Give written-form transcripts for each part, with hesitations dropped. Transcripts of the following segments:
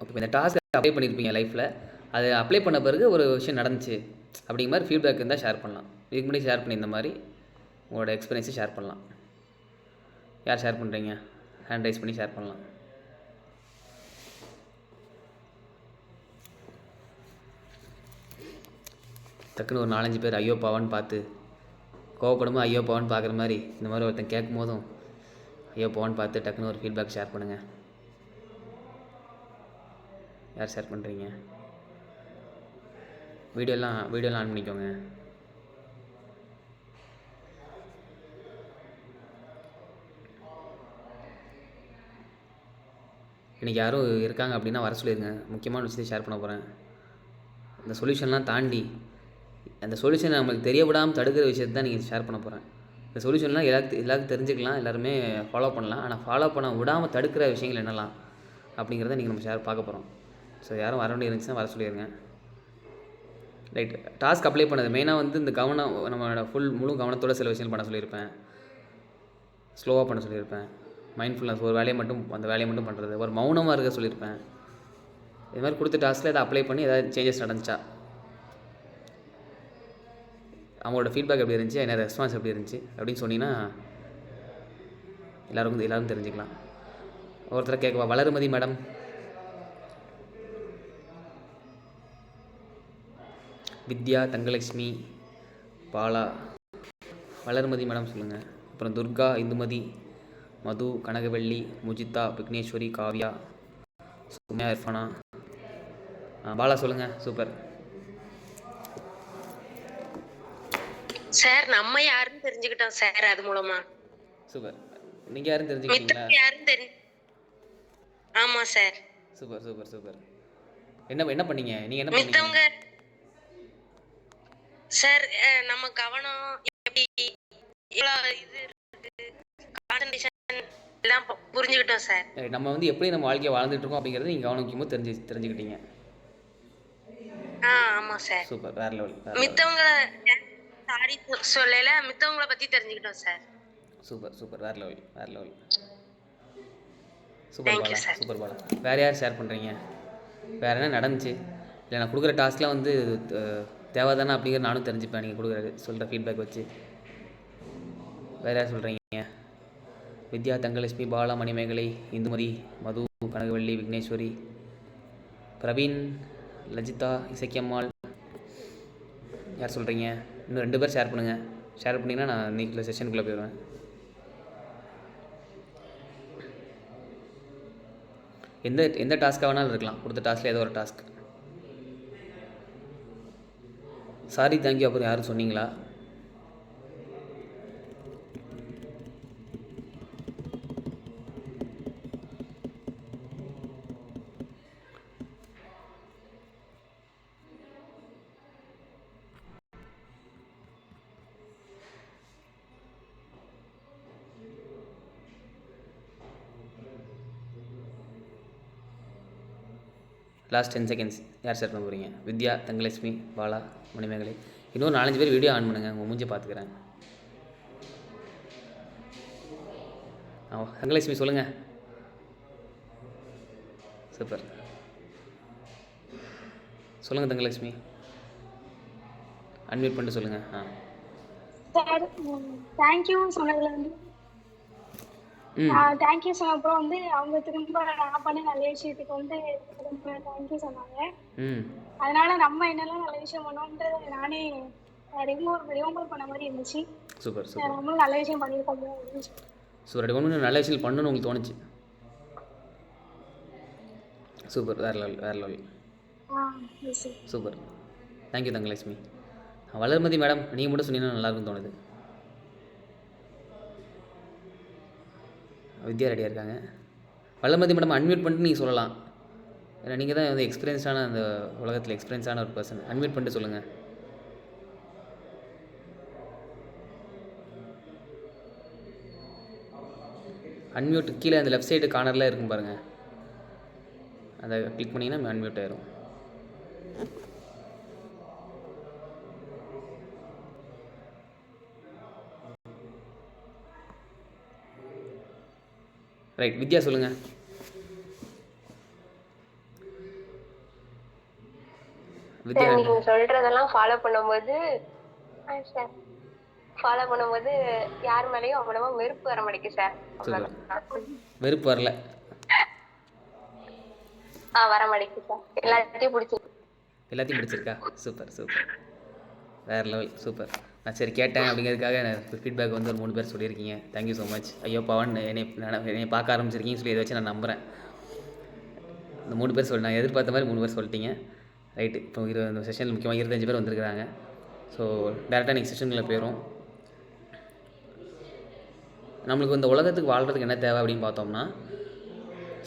Okay, இந்த task apply பண்ணியிருப்பீங்க லைஃப்பில், அது அப்ளை பண்ண பிறகு ஒரு விஷயம் நடந்துச்சு அப்படிங்கிற மாதிரி ஃபீட்பேக் இருந்தால் ஷேர் பண்ணலாம். இதுக்கு முன்னாடி ஷேர் பண்ணி இந்த மாதிரி உங்களோட எக்ஸ்பீரியன்ஸை ஷேர் பண்ணலாம். யார் ஷேர் பண்ணுறீங்க? ஹேண்ட் ரைஸ் பண்ணி ஷேர் பண்ணலாம். டக்குன்னு ஒரு 4-5 பேர் ஐயோ பாவான்னு பார்த்து கோவப்படும்போது ஐயோ பாவான்னு பார்க்குற மாதிரி இந்த மாதிரி ஒருத்தன் கேட்கும் போதும் ஐயோ பாவான்னு பார்த்து டக்குன்னு ஒரு ஃபீட்பேக் ஷேர் பண்ணுங்கள். யார் ஷேர் பண்ணுறீங்க? வீடியோலாம் ஆன் பண்ணிக்கோங்க. இன்றைக்கி யாரும் இருக்காங்க அப்படின்னா வர சொல்லிடுங்க. முக்கியமான விஷயத்தை ஷேர் பண்ண போகிறேன். இந்த சொல்யூஷன்லாம் தாண்டி அந்த சொல்யூஷன் நம்மளுக்கு தெரியவிடாமல் தடுக்கிற விஷயத்தை தான் நீங்கள் ஷேர் பண்ண போகிறேன். இந்த சொல்யூஷன்லாம் எல்லாருக்கும் தெரிஞ்சுக்கலாம், எல்லாருமே ஃபாலோ பண்ணலாம். ஆனால் ஃபாலோ பண்ண விடாமல் தடுக்கிற விஷயங்கள் என்னெல்லாம் அப்படிங்கிறத நீங்கள் நம்ம பார்க்க போகிறோம். ஸோ யாரும் வர வேண்டிய இருந்துச்சுன்னா வர சொல்லிடுங்க. ரைட், டாஸ்க் அப்ளை பண்ணது மெயினாக இந்த கவனம், நம்மளோட முழு கவனத்தோட சில விஷயங்கள் பண்ண சொல்லியிருப்பேன். ஸ்லோவாக பண்ண சொல்லியிருப்பேன். மைண்ட்ஃபுல்னஸ், ஒரு வேலையை மட்டும் அந்த வேலையை மட்டும் பண்ணுறது, ஒரு மௌனமாக இருக்க சொல்லியிருப்பேன். இது மாதிரி கொடுத்த டாஸ்கில் எதாவது அப்ளை பண்ணி ஏதாவது சேஞ்சஸ் நடந்துச்சா, அவங்களோட ஃபீட்பேக் எப்படி இருந்துச்சு, என்ன ரெஸ்பான்ஸ் எப்படி இருந்துச்சு அப்படின்னு சொன்னீங்கன்னா எல்லோரும் தெரிஞ்சுக்கலாம். ஒருத்தரை கேட்கவா? வளர்மதி மேடம், வித்யா, தங்கலட்சுமி, பாலா, வளர்மதி மேடம் சொல்லுங்கள். அப்புறம் துர்கா, இந்துமதி, மது, கனகவள்ளி, முஜிதா, விக்னேஸ்வரி, காவ்யா, சும்யா, இர்ஃபானா, பாலா சொல்லுங்கள். Super sir. நம்ம யாருன்னு தெரிஞ்சுக்கிட்டோம் சார் அது மூலமா. சூப்பர். நீங்க யாரும் தெரிஞ்சுக்கிட்டீங்களா? ஆமா சார். Super super super. என்ன பண்ணீங்க? நீங்க என்ன பண்ணீங்க சார்? நம்ம கவனம் எப்படி இது கான்சன்ட்ரேஷன் எல்லாம் புரிஞ்சுக்கிட்டோம் சார். நம்ம எப்படி நம்ம வாழ்க்கையை வாழ்ந்துட்டு இருக்கோம் அப்படிங்கறது நீங்க கவனிக்குமோ தெரிஞ்சுக்கிட்டீங்க. ஆமா சார். சூப்பர், வேற லெவல். மித்தவங்க சாரி சொல்லல, மித்தவங்கள பத்தி தெரிஞ்சுக்கிட்டோம் சார். சூப்பர் சூப்பர், வேற லெவல் வேற level. Super Bala, super Bala. வேற யார் ஷேர் பண்றீங்க? வேற என்ன நடந்துச்சு? இல்லை நான் கொடுக்குற டாஸ்க்லாம் தேவைதானே அப்படிங்கிற நானும் தெரிஞ்சுப்பேன் நீங்கள் கொடுக்குற சொல்கிற ஃபீட்பேக் வச்சு. வேறு யார் சொல்கிறீங்க? வித்யா, தங்கலட்சுமி, பாலா, மணிமேகலை, இந்துமதி, மது, கனகவள்ளி, விக்னேஸ்வரி, பிரவீன், லஜிதா, இசக்கியம்மாள். யார் சொல்கிறீங்க? இன்னும் 2 பேர் ஷேர் பண்ணுங்கள். ஷேர் பண்ணிங்கன்னா நான் இன்றைக்கி செஷனுக்குள்ளே போயிடுவேன். எந்த டாஸ்க்காக வேணாலும் இருக்கலாம். கொடுத்த டாஸ்கில் ஏதோ ஒரு டாஸ்க். Sorry, thank you. அப்புறம் யாரும் சொன்னீங்களா? Last 10 seconds. யார் ஷேர் பண்ண போகிறீங்க? வித்யா, தங்கலட்சுமி, பாலா, மணிமேகலை. இன்னும் 4-5 பேர் வீடியோ ஆன் பண்ணுங்கள். உங்கள் மூஞ்சி பார்த்துக்கிறேன். தங்கலட்சுமி சொல்லுங்கள். சூப்பர், சொல்லுங்கள் தங்கலட்சுமி. அன்மியூட் பண்ணிட்டு சொல்லுங்கள். சார், தேங்க்யூ சொன்னதுல தேங்க்யூ சொன்ன அப்புறம் அவங்க திரும்ப நான் பண்ண நல்ல விஷயத்துக்கு திரும்ப தேங்க்யூ சொன்னாங்க. அதனால நம்ம என்னெல்லாம் நல்ல விஷயம் பண்ணோம்ன்றது நானே ரிமெம்பர் பண்ண மாதிரி இருந்துச்சு. Super super. நம்மளும் நல்ல விஷயம் பண்ணியிருக்கோம். ஸோ 2 நல்ல விஷயம் பண்ணணும்னு உங்களுக்கு தோணுச்சு. சூப்பர், வேற லெவல் வேற level. Super, thank you Thangalakshmi. Valarmathi madam, நீங்கள் மட்டும் சொன்னீங்கன்னா நல்லாயிருக்குன்னு தோணுது. வித்யா ரெடியாக இருக்காங்க. வளர்மதி மேடம் அன்மியூட் பண்ணிட்டு நீங்கள் சொல்லலாம். ஏன்னா நீங்கள் தான் எக்ஸ்பீரியன்ஸான அந்த உலகத்தில் எக்ஸ்பீரியன்ஸான ஒரு பர்சன். அன்மியூட் பண்ணிட்டு சொல்லுங்கள். அன்மியூட் கீழே அந்த லெஃப்ட் சைடு கார்னரில் இருக்கும் பாருங்கள், அதை கிளிக் பண்ணிங்கன்னா அன்மியூட் ஆயிரும். ரைட், வித்யா சொல்லுங்கள். வித்யா சார் நீங்க சொல்றதெல்லாம் ஃபாலோ பண்ணும்போது யார் மேலேயும் அவ்வளவா வெறுப்பு வர மாட்டேங்குது சார். சூப்பர். வெறுப்பு வரல? வர மாட்டேங்குது சார். எல்லாத்தையும் பிடிச்சிருக்கா? சூப்பர் சூப்பர், வேறு லெவல், சூப்பர். நான் சரி கேட்டேன் அப்படிங்கிறதுக்காக ஃபீட்பேக் வந்து ஒரு 3 பேர் சொல்லியிருக்கீங்க. Thank you so much. ஐயோ பவன் என்னை பார்க்க ஆரம்பிச்சிருக்கீங்கன்னு சொல்லி இதை வச்சு நான் நம்புகிறேன். இந்த 3 பேர் நான் எதிர்பார்த்த மாதிரி 3 பேர் சொல்லிட்டீங்க. ரைட்டு. இப்போ இந்த செஷனில் முக்கியமாக 25 பேர் வந்திருக்கிறாங்க. ஸோ டேரெக்டாக நெக்ஸ்ட் செஷனில் போயிடும். நம்மளுக்கு இந்த உலகத்துக்கு வாழ்கிறதுக்கு என்ன தேவை அப்படின்னு பார்த்தோம்னா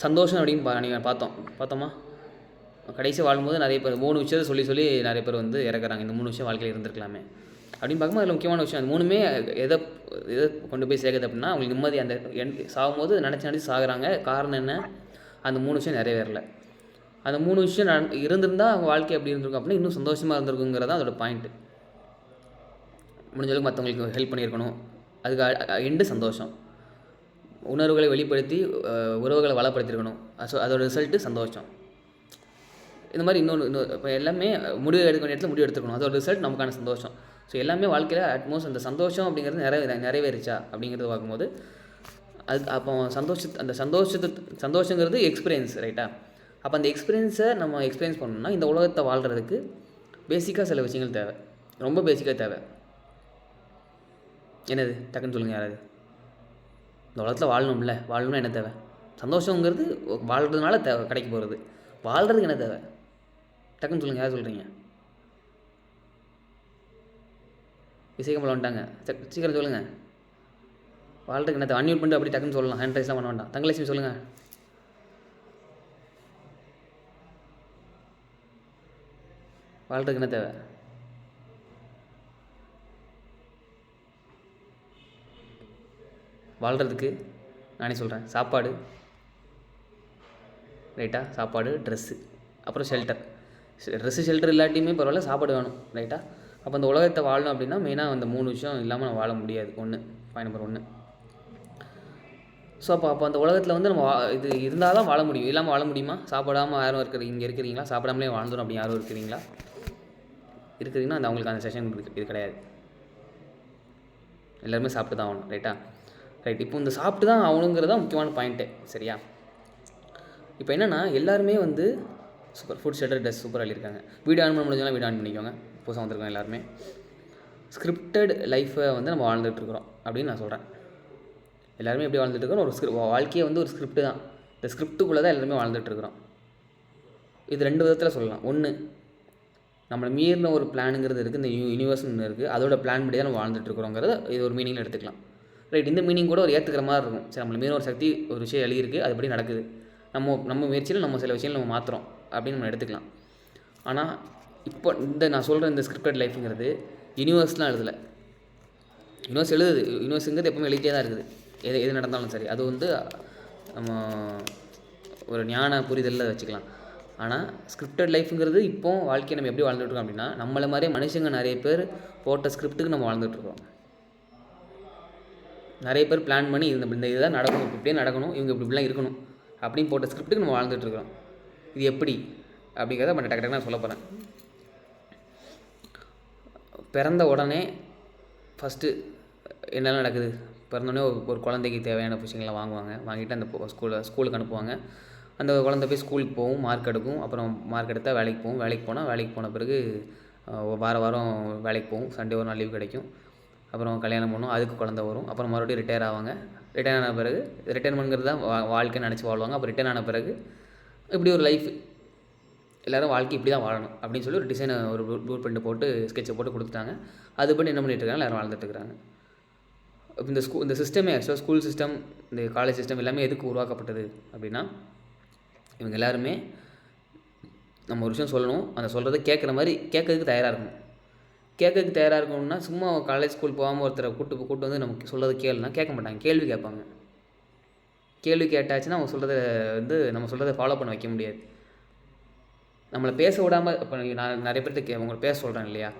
சந்தோஷம் அப்படின்னு நீங்கள் பார்த்தோமா கடைசி வாழும்போது நிறைய பேர் 3 விஷயத்தை சொல்லி நிறைய பேர் வந்து இறக்குறாங்க. இந்த 3 விஷயம் வாழ்க்கையில் இருந்திருக்கலாமே அப்படின்னு பார்க்கும்போது அதில் முக்கியமான விஷயம். அந்த 3மே எதை கொண்டு போய் சேர்க்குது அப்படின்னா அவங்களுக்கு நிம்மதி. அந்த சாகும்போது நினச்சி சாகுறாங்க. காரணம் என்ன? அந்த 3 விஷயம் நிறைவேறல. அந்த 3 விஷயம் இருந்திருந்தால் அவங்க வாழ்க்கை எப்படி இருந்திருக்கும் அப்படின்னா இன்னும் சந்தோஷமாக இருந்திருக்குங்கிறதான் அதோட பாயிண்ட்டு. முடிஞ்சளவுக்கு மற்றவங்களுக்கு ஹெல்ப் பண்ணியிருக்கணும். அதுக்கு எண்டு சந்தோஷம். உணர்வுகளை வெளிப்படுத்தி உறவுகளை வளப்படுத்தியிருக்கணும். அதோட ரிசல்ட்டு சந்தோஷம். இந்த மாதிரி இன்னொன்று இப்போ எல்லாமே முடிவு எடுக்க வேண்டிய இடத்துல முடிவு எடுத்துக்கணும். அதோட ரிசல்ட் நமக்கான சந்தோஷம். ஸோ எல்லாமே வாழ்க்கையில் அட்மோஸ்ட் அந்த சந்தோஷம் அப்படிங்கிறது நிறைவேறிச்சா அப்படிங்கிறது பார்க்கும்போது அப்போ சந்தோஷங்கிறது எக்ஸ்பீரியன்ஸ், ரைட்டா? அப்போ அந்த எக்ஸ்பீரியன்ஸை நம்ம எக்ஸ்பீரியன்ஸ் பண்ணணும்னா இந்த உலகத்தை வாழ்கிறதுக்கு பேசிக்காக சில விஷயங்கள் தேவை. ரொம்ப பேசிக்காக தேவை. என்னது? டக்குன்னு சொல்லுங்கள் யாராவது. இந்த உலகத்தில் வாழணும்னா என்ன தேவை? சந்தோஷங்கிறது வாழ்கிறதுனால கிடைக்க போகிறது. வாழ்கிறதுக்கு என்ன தேவை? டக்குன்னு சொல்லுங்கள். யார் சொல்கிறீங்க? விசேகமல் வந்துட்டாங்க. சீக்கிரம் சொல்லுங்கள். வாழ்றதுக்கு என்ன தேவை? அன்மியூட் பண்ணிட்டு அப்படி டக்குன்னு சொல்லலாம். ஹேண்ட் ரைஸ்லாம் பண்ண வேண்டாம். தங்கலட்சுமி சொல்லுங்கள். வாழ்றதுக்கு என்ன தேவை? வாழ்கிறதுக்கு நானே சொல்கிறேன். சாப்பாடு, ரைட்டா? சாப்பாடு, ட்ரெஸ்ஸு, அப்புறம் ஷெல்டர். ட்ரெஸ்ஸு ஷெல்டர் இல்லாட்டியுமே பரவாயில்ல, சாப்பாடு வேணும், ரைட்டா? அப்போ அந்த உலகத்தை வாழணும் அப்படின்னா மெயினாக அந்த 3 விஷயம் இல்லாமல் நம்ம வாழ முடியாது. Point number 1. ஸோ அப்போ அந்த உலகத்தில் வந்து நம்ம இது இருந்தால் தான் வாழ முடியும். இல்லாமல் வாழ முடியுமா? சாப்பிடாமல் யாரும் இங்கே இருக்கிறீங்களா? சாப்பிடாமலே வாழ்ந்துடும் அப்படி யாரும் இருக்கிறீங்களா? அந்த அவங்களுக்கு அந்த செஷன் இது கிடையாது. எல்லாருமே சாப்பிட்டு தான் ஆகணும், ரைட்டா? ரைட். இப்போ இந்த சாப்பிட்டு தான் ஆகணுங்கிறது தான் முக்கியமான பாயிண்ட்டே, சரியா? இப்போ என்னென்னா எல்லாருமே வந்து சூப்பர் ஃபுட் ஷெல்டர் ட்ரெஸ் சூப்பராக எழுதியிருக்காங்க. வீடியோ ஆன் பண்ண முடிஞ்சாலும் வீடியோ ஆன் பண்ணிக்கோங்க. புதுசாக வந்திருக்கோம் எல்லாருமே. ஸ்கிரிப்டட் லைஃப்பை வந்து நம்ம வாழ்ந்துட்டுருக்குறோம் அப்படின்னு நான் சொல்கிறேன். எல்லாருமே எப்படி வாழ்ந்துட்டுருக்கோம்? ஒரு வாழ்க்கையை வந்து ஒரு ஸ்கிரிப்ட் தான். இந்த ஸ்கிரிப்டுக்குள்ளே தான் எல்லாருமே வாழ்ந்துட்டுருக்குறோம். இது 2 விதத்தில் சொல்லலாம். 1, நம்மளை மீறின ஒரு பிளானுங்கிறது இருக்குது. இந்த யூனிவர்ஸ்னு இருக்குது. அதோட பிளான் படி தான் நம்ம வாழ்ந்துட்டுருக்குறோங்கிறத இது ஒரு மீனிங்கில் எடுத்துக்கலாம். ரைட். இந்த மீனிங் கூட ஒரு ஏற்றுக்கிற மாதிரி இருக்கும். சரி, நம்மளை மீறின ஒரு சக்தி ஒரு விஷயம் எழுதியிருக்கு, அதுபடி நடக்குது. நம்ம முயற்சியில் நம்ம சில விஷயங்கள் நம்ம மாற்றுறோம் அப்படின்னு நம்ம எடுத்துக்கலாம். ஆனால் இப்போ நான் சொல்கிற இந்த ஸ்கிரிப்டட் லைஃப்ங்கிறது யூனிவர்ஸ்லாம் எழுதலை. யூனிவர்ஸ் எழுதுது. யூனிவர்ஸுங்கிறது எப்பவுமே எழுதிட்டே தான் இருக்குது. எது நடந்தாலும் சரி. அது வந்து நம்ம ஒரு ஞான புரிதலில் வச்சுக்கலாம். ஆனால் ஸ்கிரிப்டட் லைஃப்ங்கிறது இப்போ வாழ்க்கையை நம்ம எப்படி வாழ்ந்துட்டுருக்கோம் அப்படின்னா நம்மளை மாதிரியே மனுஷங்க நிறைய பேர் போட்ட ஸ்கிரிப்டுக்கு நம்ம வாழ்ந்துட்டுருக்கோம். நிறைய பேர் பிளான் பண்ணி இந்த இதுதான் நடக்கணும், இப்படியே நடக்கணும், இவங்க இப்படிலாம் இருக்கணும் அப்படின்னு போட்ட ஸ்கிரிப்டுக்கு நம்ம வாழ்ந்துட்டுருக்கோம். இது எப்படி அப்படிங்கிறத நம்ம டக்கு நான் சொல்ல போகிறேன். பிறந்த உடனே ஃபஸ்ட்டு என்னெல்லாம் நடக்குது? பிறந்தோடனே ஒரு குழந்தைக்கு தேவையான விஷயங்கள்லாம் வாங்கிட்டு அந்த ஸ்கூலுக்கு அனுப்புவாங்க. அந்த குழந்தை போய் ஸ்கூலுக்கு போகும், மார்க் எடுக்கும். அப்புறம் மார்க் எடுத்தால் வேலைக்கு போகும். வேலைக்கு போன பிறகு வாரம் வேலைக்கு போகும். சண்டே ஒரு நாள் லீவ் கிடைக்கும். அப்புறம் கல்யாணம் பண்ணும், அதுக்கு குழந்தை வரும். அப்புறம் மறுபடியும் ரிட்டையர் ஆவாங்க. ரிட்டையர் ஆன பிறகு ரிட்டையர்மெண்ட்ங்கிறது தான் வாழ்க்கைன்னு நினச்சி வாழ்வாங்க. அப்புறம் ரிட்டையர் ஆன பிறகு இப்படி ஒரு லைஃப், எல்லோரும் வாழ்க்கை இப்படி தான் வாழணும் அப்படின்னு சொல்லி ஒரு டிசைனை ஒரு ப்ளூ பிரிண்ட் போட்டு ஸ்கெட்சை போட்டு கொடுத்துட்டாங்க. அதுபடி என்ன பண்ணிட்டுருக்காங்க? எல்லோரும் வாழ்ந்துட்டுருக்காங்க. இப்போ இந்த சிஸ்டமே ஆக்சுவலாக ஸ்கூல் சிஸ்டம், இந்த காலேஜ் சிஸ்டம் எல்லாமே எதுக்கு உருவாக்கப்பட்டது அப்படின்னா இவங்க எல்லாருமே நம்ம ஒரு விஷயம் சொல்லணும், அந்த சொல்கிறத கேட்குற மாதிரி கேட்கறதுக்கு தயாராக இருக்கணும்னா சும்மா காலேஜ் ஸ்கூல் போகாமல் ஒருத்தரை கூட்டு வந்து நமக்கு சொல்கிறத கேளுனா கேட்க மாட்டாங்க. கேள்வி கேட்பாங்க. கேள்வி கேட்டாச்சுன்னா அவங்க சொல்கிறத வந்து நம்ம சொல்கிறத ஃபாலோ பண்ண வைக்க முடியாது. நம்மளை பேச விடாமல் இப்போ நான் நிறைய பேர்கிட்ட உங்களை பேச சொல்கிறேன் இல்லையா?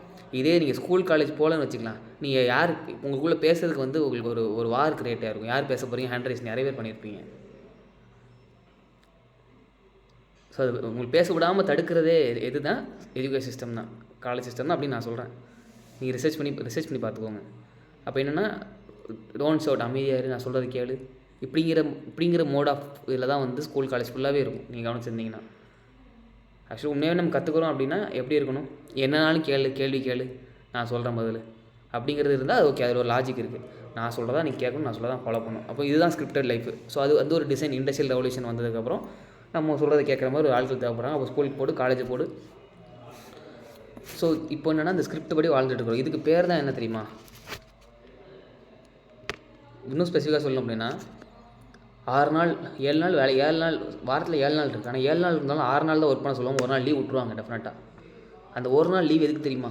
இதே நீங்கள் ஸ்கூல் காலேஜ் போகலன்னு வச்சுக்கலாம். நீங்கள் யார் உங்களுக்குள்ளே பேசுறதுக்கு வந்து உங்களுக்கு ஒரு வார் கிரியேட்டாக இருக்கும். யார் பேச போகிறீங்க? ஹேண்ட் ரைஸ் நிறைய பேர் பண்ணியிருப்பீங்க. ஸோ அது உங்களுக்கு பேச விடாமல் தடுக்கிறதே எது தான்? எஜுகேஷன் சிஸ்டம் தான், காலேஜ் சிஸ்டம் தான் அப்படின்னு நான் சொல்கிறேன். நீங்கள் ரிசர்ச் பண்ணி பார்த்துக்கோங்க. அப்போ என்னென்னா, டோன்ட் ஷவுட், அமைதியாக இரு, நான் சொல்கிறது கேளு, இப்படிங்கிற மோட் ஆஃப் இதில் தான் வந்து ஸ்கூல் காலேஜ் ஃபுல்லாகவே இருக்கும். நீங்கள் கவனிச்சிருந்தீங்கன்னா ஆக்சுவலி உண்மையாக நம்ம கற்றுக்குறோம் அப்படின்னா எப்படி இருக்கணும்? என்னன்னாலும் கேள்வி கேளு, நான் சொல்கிறேன் பதில் அப்படிங்கிறது இருந்தால் அது ஓகே. அதில் ஒரு லாஜிக் இருக்குது. நான் சொல்கிறதா நீ கேட்கணும், நான் சொல்கிறதா ஃபாலோ பண்ணணும். அப்போ இதுதான் ஸ்கிரிப்டட் லைஃப். ஸோ அது வந்து ஒரு டிசைன். இண்டஸ்ட்ரியல் ரெவல்யூஷன் வந்ததுக்கப்புறம் நம்ம சொல்கிறத கேட்குற மாதிரி ஒரு ஆட்கள் தேவைப்படுறாங்க. அப்போ ஸ்கூலுக்கு போடு, காலேஜ் போடு. ஸோ இப்போ என்னென்னா இந்த ஸ்கிரிப்ட் படி வாழ்ந்துட்டு இருக்கிறோம். இதுக்கு பேர் தான் என்ன தெரியுமா? இன்னும் ஸ்பெசிஃபிக்காக சொல்லணும் அப்படின்னா 6 நாள் 7 நாள் வேலை, 7 நாள் வாரத்தில் 7 நாள் இருக்குது. ஆனால் 7 நாள் இருந்தாலும் 6 நாள் தான் ஒர்க் பண்ண சொல்லுவாங்க. ஒரு நாள் லீவ் விட்ருவாங்க டெஃபினட்டாக. அந்த ஒரு நாள் லீவ் எதுக்கு தெரியுமா?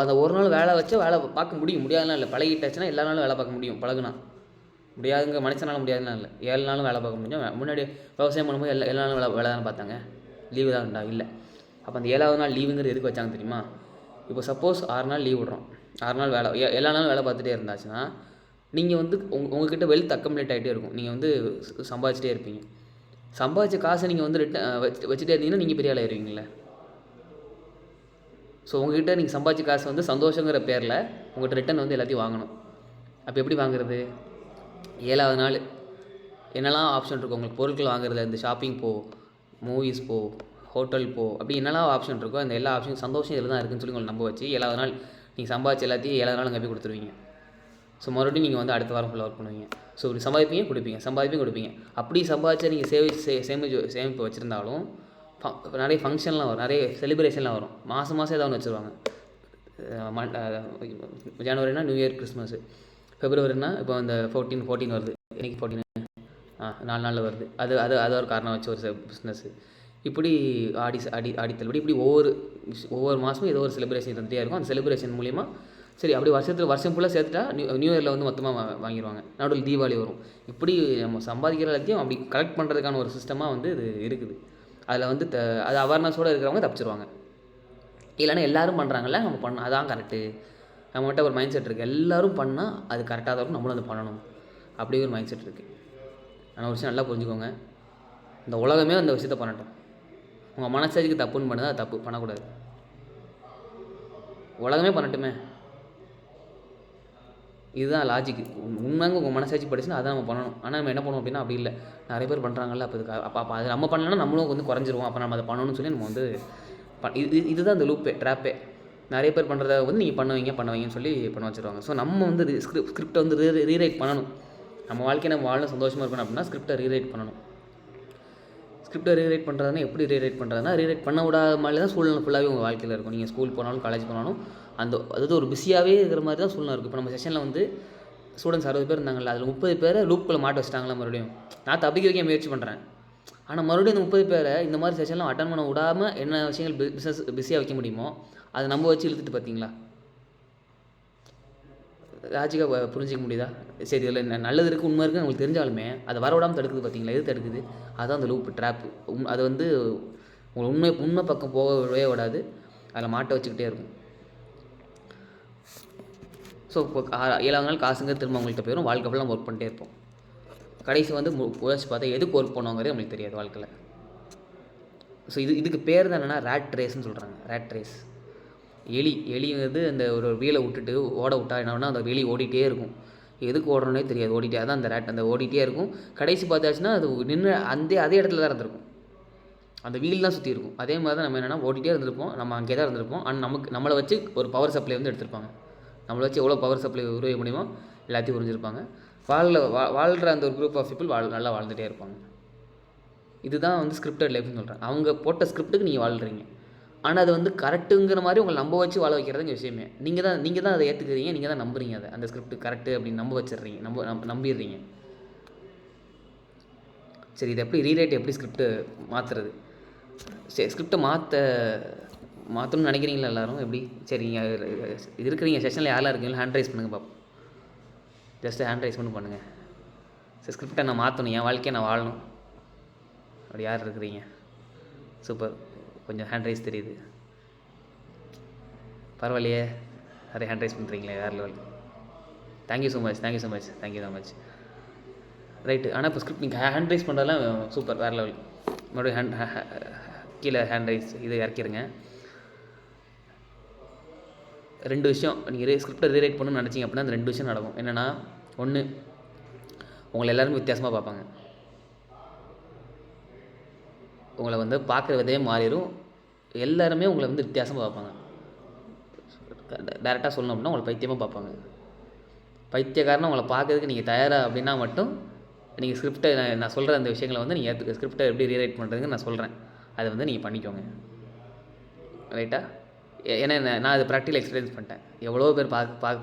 அந்த ஒரு நாள் வேலை வச்சா வேலை பார்க்க முடியாதுன்னா இல்லை, பழகிட்டாச்சுன்னா எல்லா நாளும் வேலை பார்க்க முடியும். பழகுனா முடியாதுங்க, மனுஷனால முடியாதுன்னா இல்லை, 7 நாளும் வேலை பார்க்க முடியும். முன்னாடி விவசாயம் பண்ணும்போது எல்லா நாளும் வேலை தானே பார்த்தாங்க, லீவு தான்டா இல்லை. அப்போ அந்த 7வது நாள் லீவுங்கிறது எதுக்கு வச்சாங்க தெரியுமா? இப்போ சப்போஸ் 6 நாள் லீவ் விட்றோம், 6 நாள் வேலை, எல்லா நாளும் வேலை பார்த்துட்டே இருந்தாச்சுன்னா நீங்கள் வந்து உங்ககிட்ட வெல்த் அக்கம்ப்ளீட் ஆகிட்டே இருக்கும். நீங்கள் வந்து சம்பாதிச்சிட்டே இருப்பீங்க. சம்பாதிச்ச காசை நீங்கள் வந்து வச்சுட்டே இருந்தீங்கன்னா நீங்கள் பெரிய ஆளாயிருவீங்களே. ஸோ உங்கள்கிட்ட நீங்கள் சம்பாதிச்ச காசு வந்து சந்தோஷங்கிற பேரில் உங்கள்கிட்ட ரிட்டன் வந்து எல்லாத்தையும் வாங்கணும். அப்போ எப்படி வாங்குறது? 7வது நாள் என்னெல்லாம் ஆப்ஷன் இருக்கும் உங்களுக்கு பொருட்கள் வாங்குறதுல, இந்த ஷாப்பிங் போ, மூவிஸ் போ, ஹோட்டல் போ, அப்படி என்னெல்லாம் ஆப்ஷன் இருக்கோ அந்த எல்லா ஆப்ஷனும் சந்தோஷம் இதில் தான் இருக்குதுன்னு சொல்லி உங்களை நம்ப வச்சு 7வது நாள் நீங்கள் சம்பாதிச்ச எல்லாத்தையும் 7வது நாள் அங்கே போய் கொடுத்துருவீங்க. ஸோ மறுபடியும் நீங்கள் வந்து அடுத்த வாரம் ஃபுல்லாக ஒர்க் பண்ணுவீங்க. ஸோ இப்படி சம்பாதிப்பீங்க கொடுப்பீங்க. அப்படி சம்பாதிச்சா நீங்கள் சேமிப்பு வச்சுருந்தாலும் நிறைய ஃபங்க்ஷன்லாம் வரும், நிறைய செலிப்ரேஷன்லாம் வரும். மாதம் ஏதாவது ஒன்று வச்சுருவாங்க. ஜனவரினா நியூ இயர், கிறிஸ்மஸ்ஸு. ஃபெப்ரவரினா இப்போ அந்த 14 வருது. இன்றைக்கி 14 4 நாளில் வருது. அது ஒரு காரணம் வச்சு ஒரு பிஸ்னஸ்ஸு. இப்படி ஆடி தள்ளுபடி, இப்படி ஒவ்வொரு மாதமும் ஏதோ ஒரு செலிப்ரேஷன் இருந்துகிட்டே இருக்கும். அந்த செலிப்ரேஷன் மூலிமா சரி அப்படி வருஷம் ஃபுல்லாக சேர்த்துட்டா நியூ இயரில் வந்து மொத்தமாக வாங்கிடுவாங்க. நடுவில் தீபாவளி வரும். இப்படி நம்ம சம்பாதிக்கிற எல்லாத்தையும் அப்படி கலெக்ட் பண்ணுறதுக்கான ஒரு சிஸ்டமாக வந்து இது இருக்குது. அதில் வந்து அது அவேர்னஸோடு இருக்கிறவங்க தப்பிச்சிருவாங்க. இல்லைன்னா எல்லோரும் பண்ணுறாங்கல்ல, நம்ம பண்ண அதான் கரெக்டு, நம்மகிட்ட ஒரு மைண்ட் செட் இருக்குது. எல்லோரும் பண்ணால் அது கரெக்டாக தான் இருக்கும், நம்மளும் அதை பண்ணணும் அப்படி ஒரு மைண்ட் செட் இருக்குது. ஆனால் ஒரு விஷயம் நல்லா புரிஞ்சுக்கோங்க, இந்த உலகமே அந்த விஷயத்த பண்ணட்டும். உங்கள் மனசாட்சிக்கு தப்புன்னு பண்ணுது, அது தப்பு பண்ணக்கூடாது. உலகமே பண்ணட்டுமே, இதுதான் லாஜிக்கு. உண்மைங்க உங்கள் மனசாட்சி படிச்சுன்னா அதை நம்ம பண்ணணும். ஆனால் நம்ம என்ன பண்ணுவோம் அப்படின்னா அப்படி இல்லை, நிறைய பேர் பண்ணுறாங்கல்ல, அப்போ அது நம்ம பண்ணலன்னா நம்மளும் வந்து குறைஞ்சிருவோம். அப்போ நம்ம அதை பண்ணணும்னு சொல்லி நம்ம வந்து இதுதான் இந்த லூப்பே, ட்ராப்பே. நிறைய பேர் பண்ணுறத வந்து நீங்கள் பண்ணுவீங்கன்னு சொல்லி பண்ண வச்சுருவாங்க. ஸோ நம்ம வந்து ஸ்கிரிப்டை வந்து ரீரைட் பண்ணணும். நம்ம வாழ்க்கையை நம்ம வாழணும், சந்தோஷமாக இருக்கணும் அப்படின்னா ஸ்கிரிப்டை ரீரைட் பண்ணணும். ஸ்கிரிப்டை ரீரைட் பண்ணுறதுனா எப்படி ரீரைட் பண்ணுறதுனா, ரீரைட் பண்ண விடாத மாதிரி தான் சூழ்நிலை ஃபுல்லாகவே உங்கள் வாழ்க்கையில் இருக்கும். நீங்கள் ஸ்கூல் போனாலும் காலேஜ் போனாலும் அதாவது ஒரு பிஸியாகவே இருக்கிற மாதிரி தான் சூழ்நிலை இருக்குது. இப்போ நம்ம செஷனில் வந்து ஸ்டூடெண்ட்ஸ் 60 பேர் இருந்தாங்கல்ல, அதில் 30 பேரை லூப்புக்குள்ளே மாட்ட வச்சிட்டாங்களா மறுபடியும். நான் தப்பிக்க வைக்க முயற்சி பண்ணுறேன். ஆனால் மறுபடியும் இந்த 30 பேரை இந்த மாதிரி செஷன்லாம் அட்டன் பண்ண விடாமல் என்ன விஷயங்கள் பிஸியாக வைக்க முடியுமோ அதை நம்ம வச்சு இழுத்துட்டு பார்த்தீங்களா, லாஜிக்காக புரிஞ்சிக்க முடியுதா? சரி, இதில் நல்லது இருக்குது, உண்மை இருக்குது உங்களுக்கு தெரிஞ்சாலுமே அதை வர விடாமல் தடுக்குது பார்த்தீங்களா? எது தடுக்குது? அதுதான் அந்த லூப்பு, ட்ராப்பு. அது வந்து உங்களை உண்மை பக்கம் போகவே விடாது, அதில் மாட்ட வச்சுக்கிட்டே இருக்கும். ஸோ இப்போ 7வது நாள் காசுங்க திரும்ப அவங்கள்ட்ட போயிடும். வாழ்க்கை ஃபுல்லாக ஒர்க் பண்ணிட்டே இருப்போம். கடைசி வந்து உழைச்சி பார்த்தா எதுக்கு ஒர்க் பண்ணுவாங்கிறது நம்மளுக்கு தெரியாது வாழ்க்கையில். ஸோ இதுக்கு பேர் தான் என்னென்னா ரேட் ரேஸ்ன்னு சொல்கிறாங்க. Rat race. எலி வந்து அந்த ஒரு வீலை விட்டுட்டு ஓட விட்டா என்ன, அந்த எலி ஓடிட்டே இருக்கும். எதுக்கு ஓடுறோன்னே தெரியாது, ஓடிட்டே தான் அந்த ஓடிட்டே இருக்கும். கடைசி பார்த்தாச்சுன்னா அது நின்று அதே இடத்துல தான் இருந்திருக்கும், அந்த வீல் தான் சுற்றி இருக்கும். அதே மாதிரி தான் நம்ம என்னென்னா ஓடிட்டே இருந்திருப்போம், நம்ம அங்கே தான் இருந்திருப்போம். ஆனால் நம்மளை வச்சு ஒரு பவர் சப்ளை வந்து எடுத்திருப்பாங்க. நம்மளை வச்சு எவ்வளோ பவர் சப்ளை உருவாக்க முடியுமோ எல்லாத்தையும் உறிஞ்சிருப்பாங்க. வாழ்கிற அந்த ஒரு குரூப் ஆஃப் பீப்புள் நல்லா வாழ்ந்துகிட்டே இருப்பாங்க. இதுதான் வந்து ஸ்கிரிப்டட் லைஃப்னு சொல்கிறேன். அவங்க போட்ட ஸ்கிரிப்டுக்கு நீங்கள் வாழ்கிறீங்க. ஆனால் அது வந்து கரெக்டுங்கிற மாதிரி உங்களை நம்ப வச்சு வாழ வைக்கிறதுங்க விஷயமே. நீங்கள் தான் அதை ஏற்றுக்கிறீங்க, நீங்கள் தான் நம்புறீங்க. அதை அந்த ஸ்கிரிப்ட் கரெக்டு அப்படின்னு நம்ப வச்சிடுறீங்க, நம்பிடுறீங்க. சரி, இதை எப்படி ஸ்கிரிப்ட்டு மாற்றுறது? சரி, ஸ்கிரிப்டை மாற்றணும்னு நினைக்கிறீங்களா எல்லோரும்? எப்படி? சரி, நீங்கள் இருக்கிறீங்க செஷனில் யாரெல்லாம் இருக்கீங்களோ ஹேண்ட் ரைஸ் பண்ணுங்கள் பார்ப்போம். ஜஸ்ட்டு ஹேண்ட் ரைஸ் மட்டும் பண்ணுங்கள். சரி, ஸ்கிரிப்டை நான் மாற்றணும், என் வாழ்க்கையை நான் வாழணும், அப்படி யார் இருக்கிறீங்க? சூப்பர், கொஞ்சம் ஹேண்ட் ரைஸ் தெரியுது, பரவாயில்லையே, நிறைய ஹேண்ட் ரைஸ் பண்ணுறீங்களே, வேறு level. Thank you so much. Right. ஆனால் இப்போ ஸ்கிரிப்ட் நீங்கள் ஹேண்ட் ரைஸ் பண்ணுறதெல்லாம் சூப்பர், வேறு லெவல். மறுபடியும் கீழே ஹேண்ட் ரைஸ் இதை இறக்கிடுங்க. 2 விஷயம் நீங்கள் ஸ்கிரிப்டை ரீரைட் பண்ணணும்னு நினச்சிங்க அப்படின்னா அந்த 2 விஷயம் நடக்கும். என்னென்னா, ஒன்று, உங்களை எல்லாருமே வித்தியாசமாக பார்ப்பாங்க. உங்களை வந்து பார்க்குற விதையே மாறிடும். எல்லாருமே உங்களை வந்து வித்தியாசமாக பார்ப்பாங்க. டேரெக்டாக சொல்லணும் அப்படின்னா உங்களை பைத்தியமாக பார்ப்பாங்க. பைத்தியக்காரனை உங்களை பார்க்கறதுக்கு நீங்கள் தயாரா அப்படின்னா மட்டும் நீங்கள் ஸ்கிரிப்டை நான் சொல்கிற அந்த விஷயங்களை வந்து நீங்கள் ஸ்கிரிப்டை எப்படி ரீரைட் பண்ணுறதுன்னு நான் சொல்கிறேன். அதை வந்து நீங்கள் பண்ணிக்கோங்க. ரைட்டா? ஏன்னா நான் அது ப்ராக்டிக்கல் எக்ஸ்பீரியன்ஸ் பண்ணிட்டேன். எவ்வளோ பேர்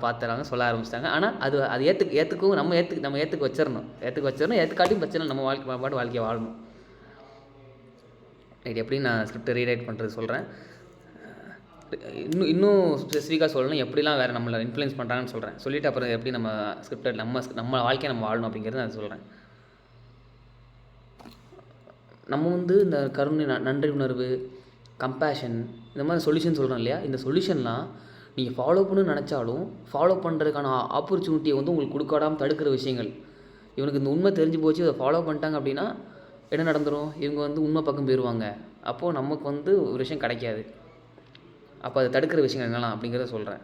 பார்த்துறாங்க, சொல்ல ஆரம்பிச்சிட்டாங்க. ஆனால் அது ஏற்றுக்கவும் நம்ம ஏற்றுக்க வச்சிடணும். ஏற்றுக்காட்டியும் பிரச்சனை, நம்ம வாழ்க்கையை வாழணும். ரைட்? எப்படி நான் ஸ்கிரிப்டை ரீரைட் பண்ணுறது சொல்கிறேன். இன்னும் ஸ்பெசிஃபிக்காக சொல்லணும், எப்படிலாம் வேறு நம்மளை இன்ஃப்ளூயன்ஸ் பண்ணுறாங்கன்னு சொல்கிறேன். சொல்லிவிட்டு அப்புறம் எப்படி நம்ம ஸ்கிரிப்டை நம்ம வாழ்க்கையை நம்ம வாழணும் அப்படிங்கிறது நான் சொல்கிறேன். நம்ம வந்து இந்த கருணை, நன்றி உணர்வு, கம்பேஷன், இந்த மாதிரி சொல்யூஷன் சொல்கிறோம் இல்லையா? இந்த சொல்யூஷன்லாம் நீங்கள் ஃபாலோ பண்ணணும்னு நினச்சாலும் ஃபாலோ பண்ணுறதுக்கான ஆப்பர்ச்சுனிட்டியை வந்து உங்களுக்கு கொடுக்காடாமல் தடுக்கிற விஷயங்கள். இவனுக்கு இந்த உண்மை தெரிஞ்சு போச்சு, அதை ஃபாலோ பண்ணிட்டாங்க அப்படின்னா என்ன நடந்துடும்? இவங்க வந்து உண்மை பக்கம் போயிடுவாங்க. அப்போது நமக்கு வந்து ஒரு விஷயம் கிடைக்காது. அப்போ அதை தடுக்கிற விஷயங்கள் என்னெல்லாம் அப்படிங்கிறத சொல்கிறேன்.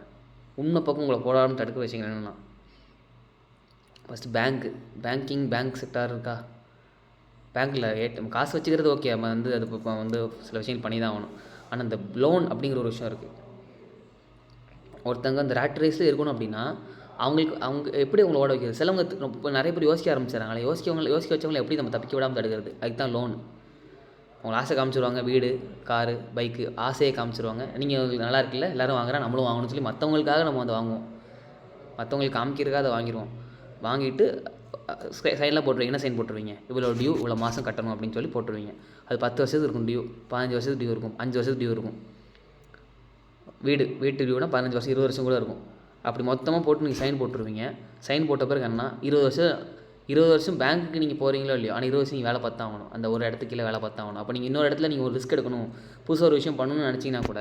உண்மை பக்கம் உங்களை போடாமல் தடுக்கிற விஷயங்கள் என்னென்னா, ஃபஸ்ட்டு பேங்க் செக்டார் இருக்கா? பேங்க்கில் காசு வச்சுக்கிறது ஓகே, நம்ம வந்து அது இப்போ வந்து சில விஷயங்கள் பண்ணி தான் ஆகணும். ஆனால் இந்த லோன் அப்படிங்கிற ஒரு விஷயம் இருக்குது. ஒருத்தங்க அந்த ரேட் ரேஸில் இருக்கணும் அப்படின்னா அவங்க எப்படி அவங்கள ஓட வைக்கிறது? சிலவங்க இப்போ நிறைய பேர் யோசிக்க ஆரம்பிச்சிடறாங்களே. யோசிக்க வச்சவங்களை எப்படி நம்ம தப்பிக்க விடாமல் தடுக்கிறது? அதுக்கு தான் லோன். அவங்களை ஆசை காமிச்சிருவாங்க, வீடு, காரு, பைக்கு, ஆசையை காமிச்சிருவாங்க. நீங்கள் நல்லா இருக்குல்ல, எல்லோரும் வாங்குறேன், நம்மளும் வாங்கணும்னு சொல்லி மற்றவங்களுக்காக நம்ம வந்து வாங்குவோம். மற்றவங்களுக்கு காமிக்கிறதுக்காக அதை வாங்கிடுவோம். வாங்கிட்டு சைனில் போட்டுருவீங்க. என்ன சைன் போட்டுருவீங்க? இவ்வளோ டியூ, இவ்வளோ மாதம் கட்டணும் அப்படின்னு சொல்லி போட்டுருவீங்க. அது 10 வருஷத்துக்கு இருக்கும் டியூ, 15 வருஷத்துக்கு டியூ இருக்கும், 5 வருஷத்துக்கு டியூ இருக்கும். வீட்டு டியூனா 15 வருஷம், 20 வருஷம் கூட இருக்கும். அப்படி மொத்தமாக போட்டு நீங்கள் சைன் போட்டுருவீங்க. சைன் போட்ட பிறகு என்ன, 20 வருஷம் பேங்க்குக்கு நீங்கள் போகிறீங்களோ இல்லையோ, ஆனால் 20 வருஷம் நீங்கள் வேலை பார்த்தா ஆகணும். அந்த ஒரு இடத்துக்கு கீழே வேலை பார்த்தா ஆகணும். அப்போ நீங்கள் இன்னொரு இடத்துல நீங்கள் ஒரு ரிஸ்க் எடுக்கணும், புதுசாக ஒரு விஷயம் பண்ணணும்னு நினச்சிங்கன்னா கூட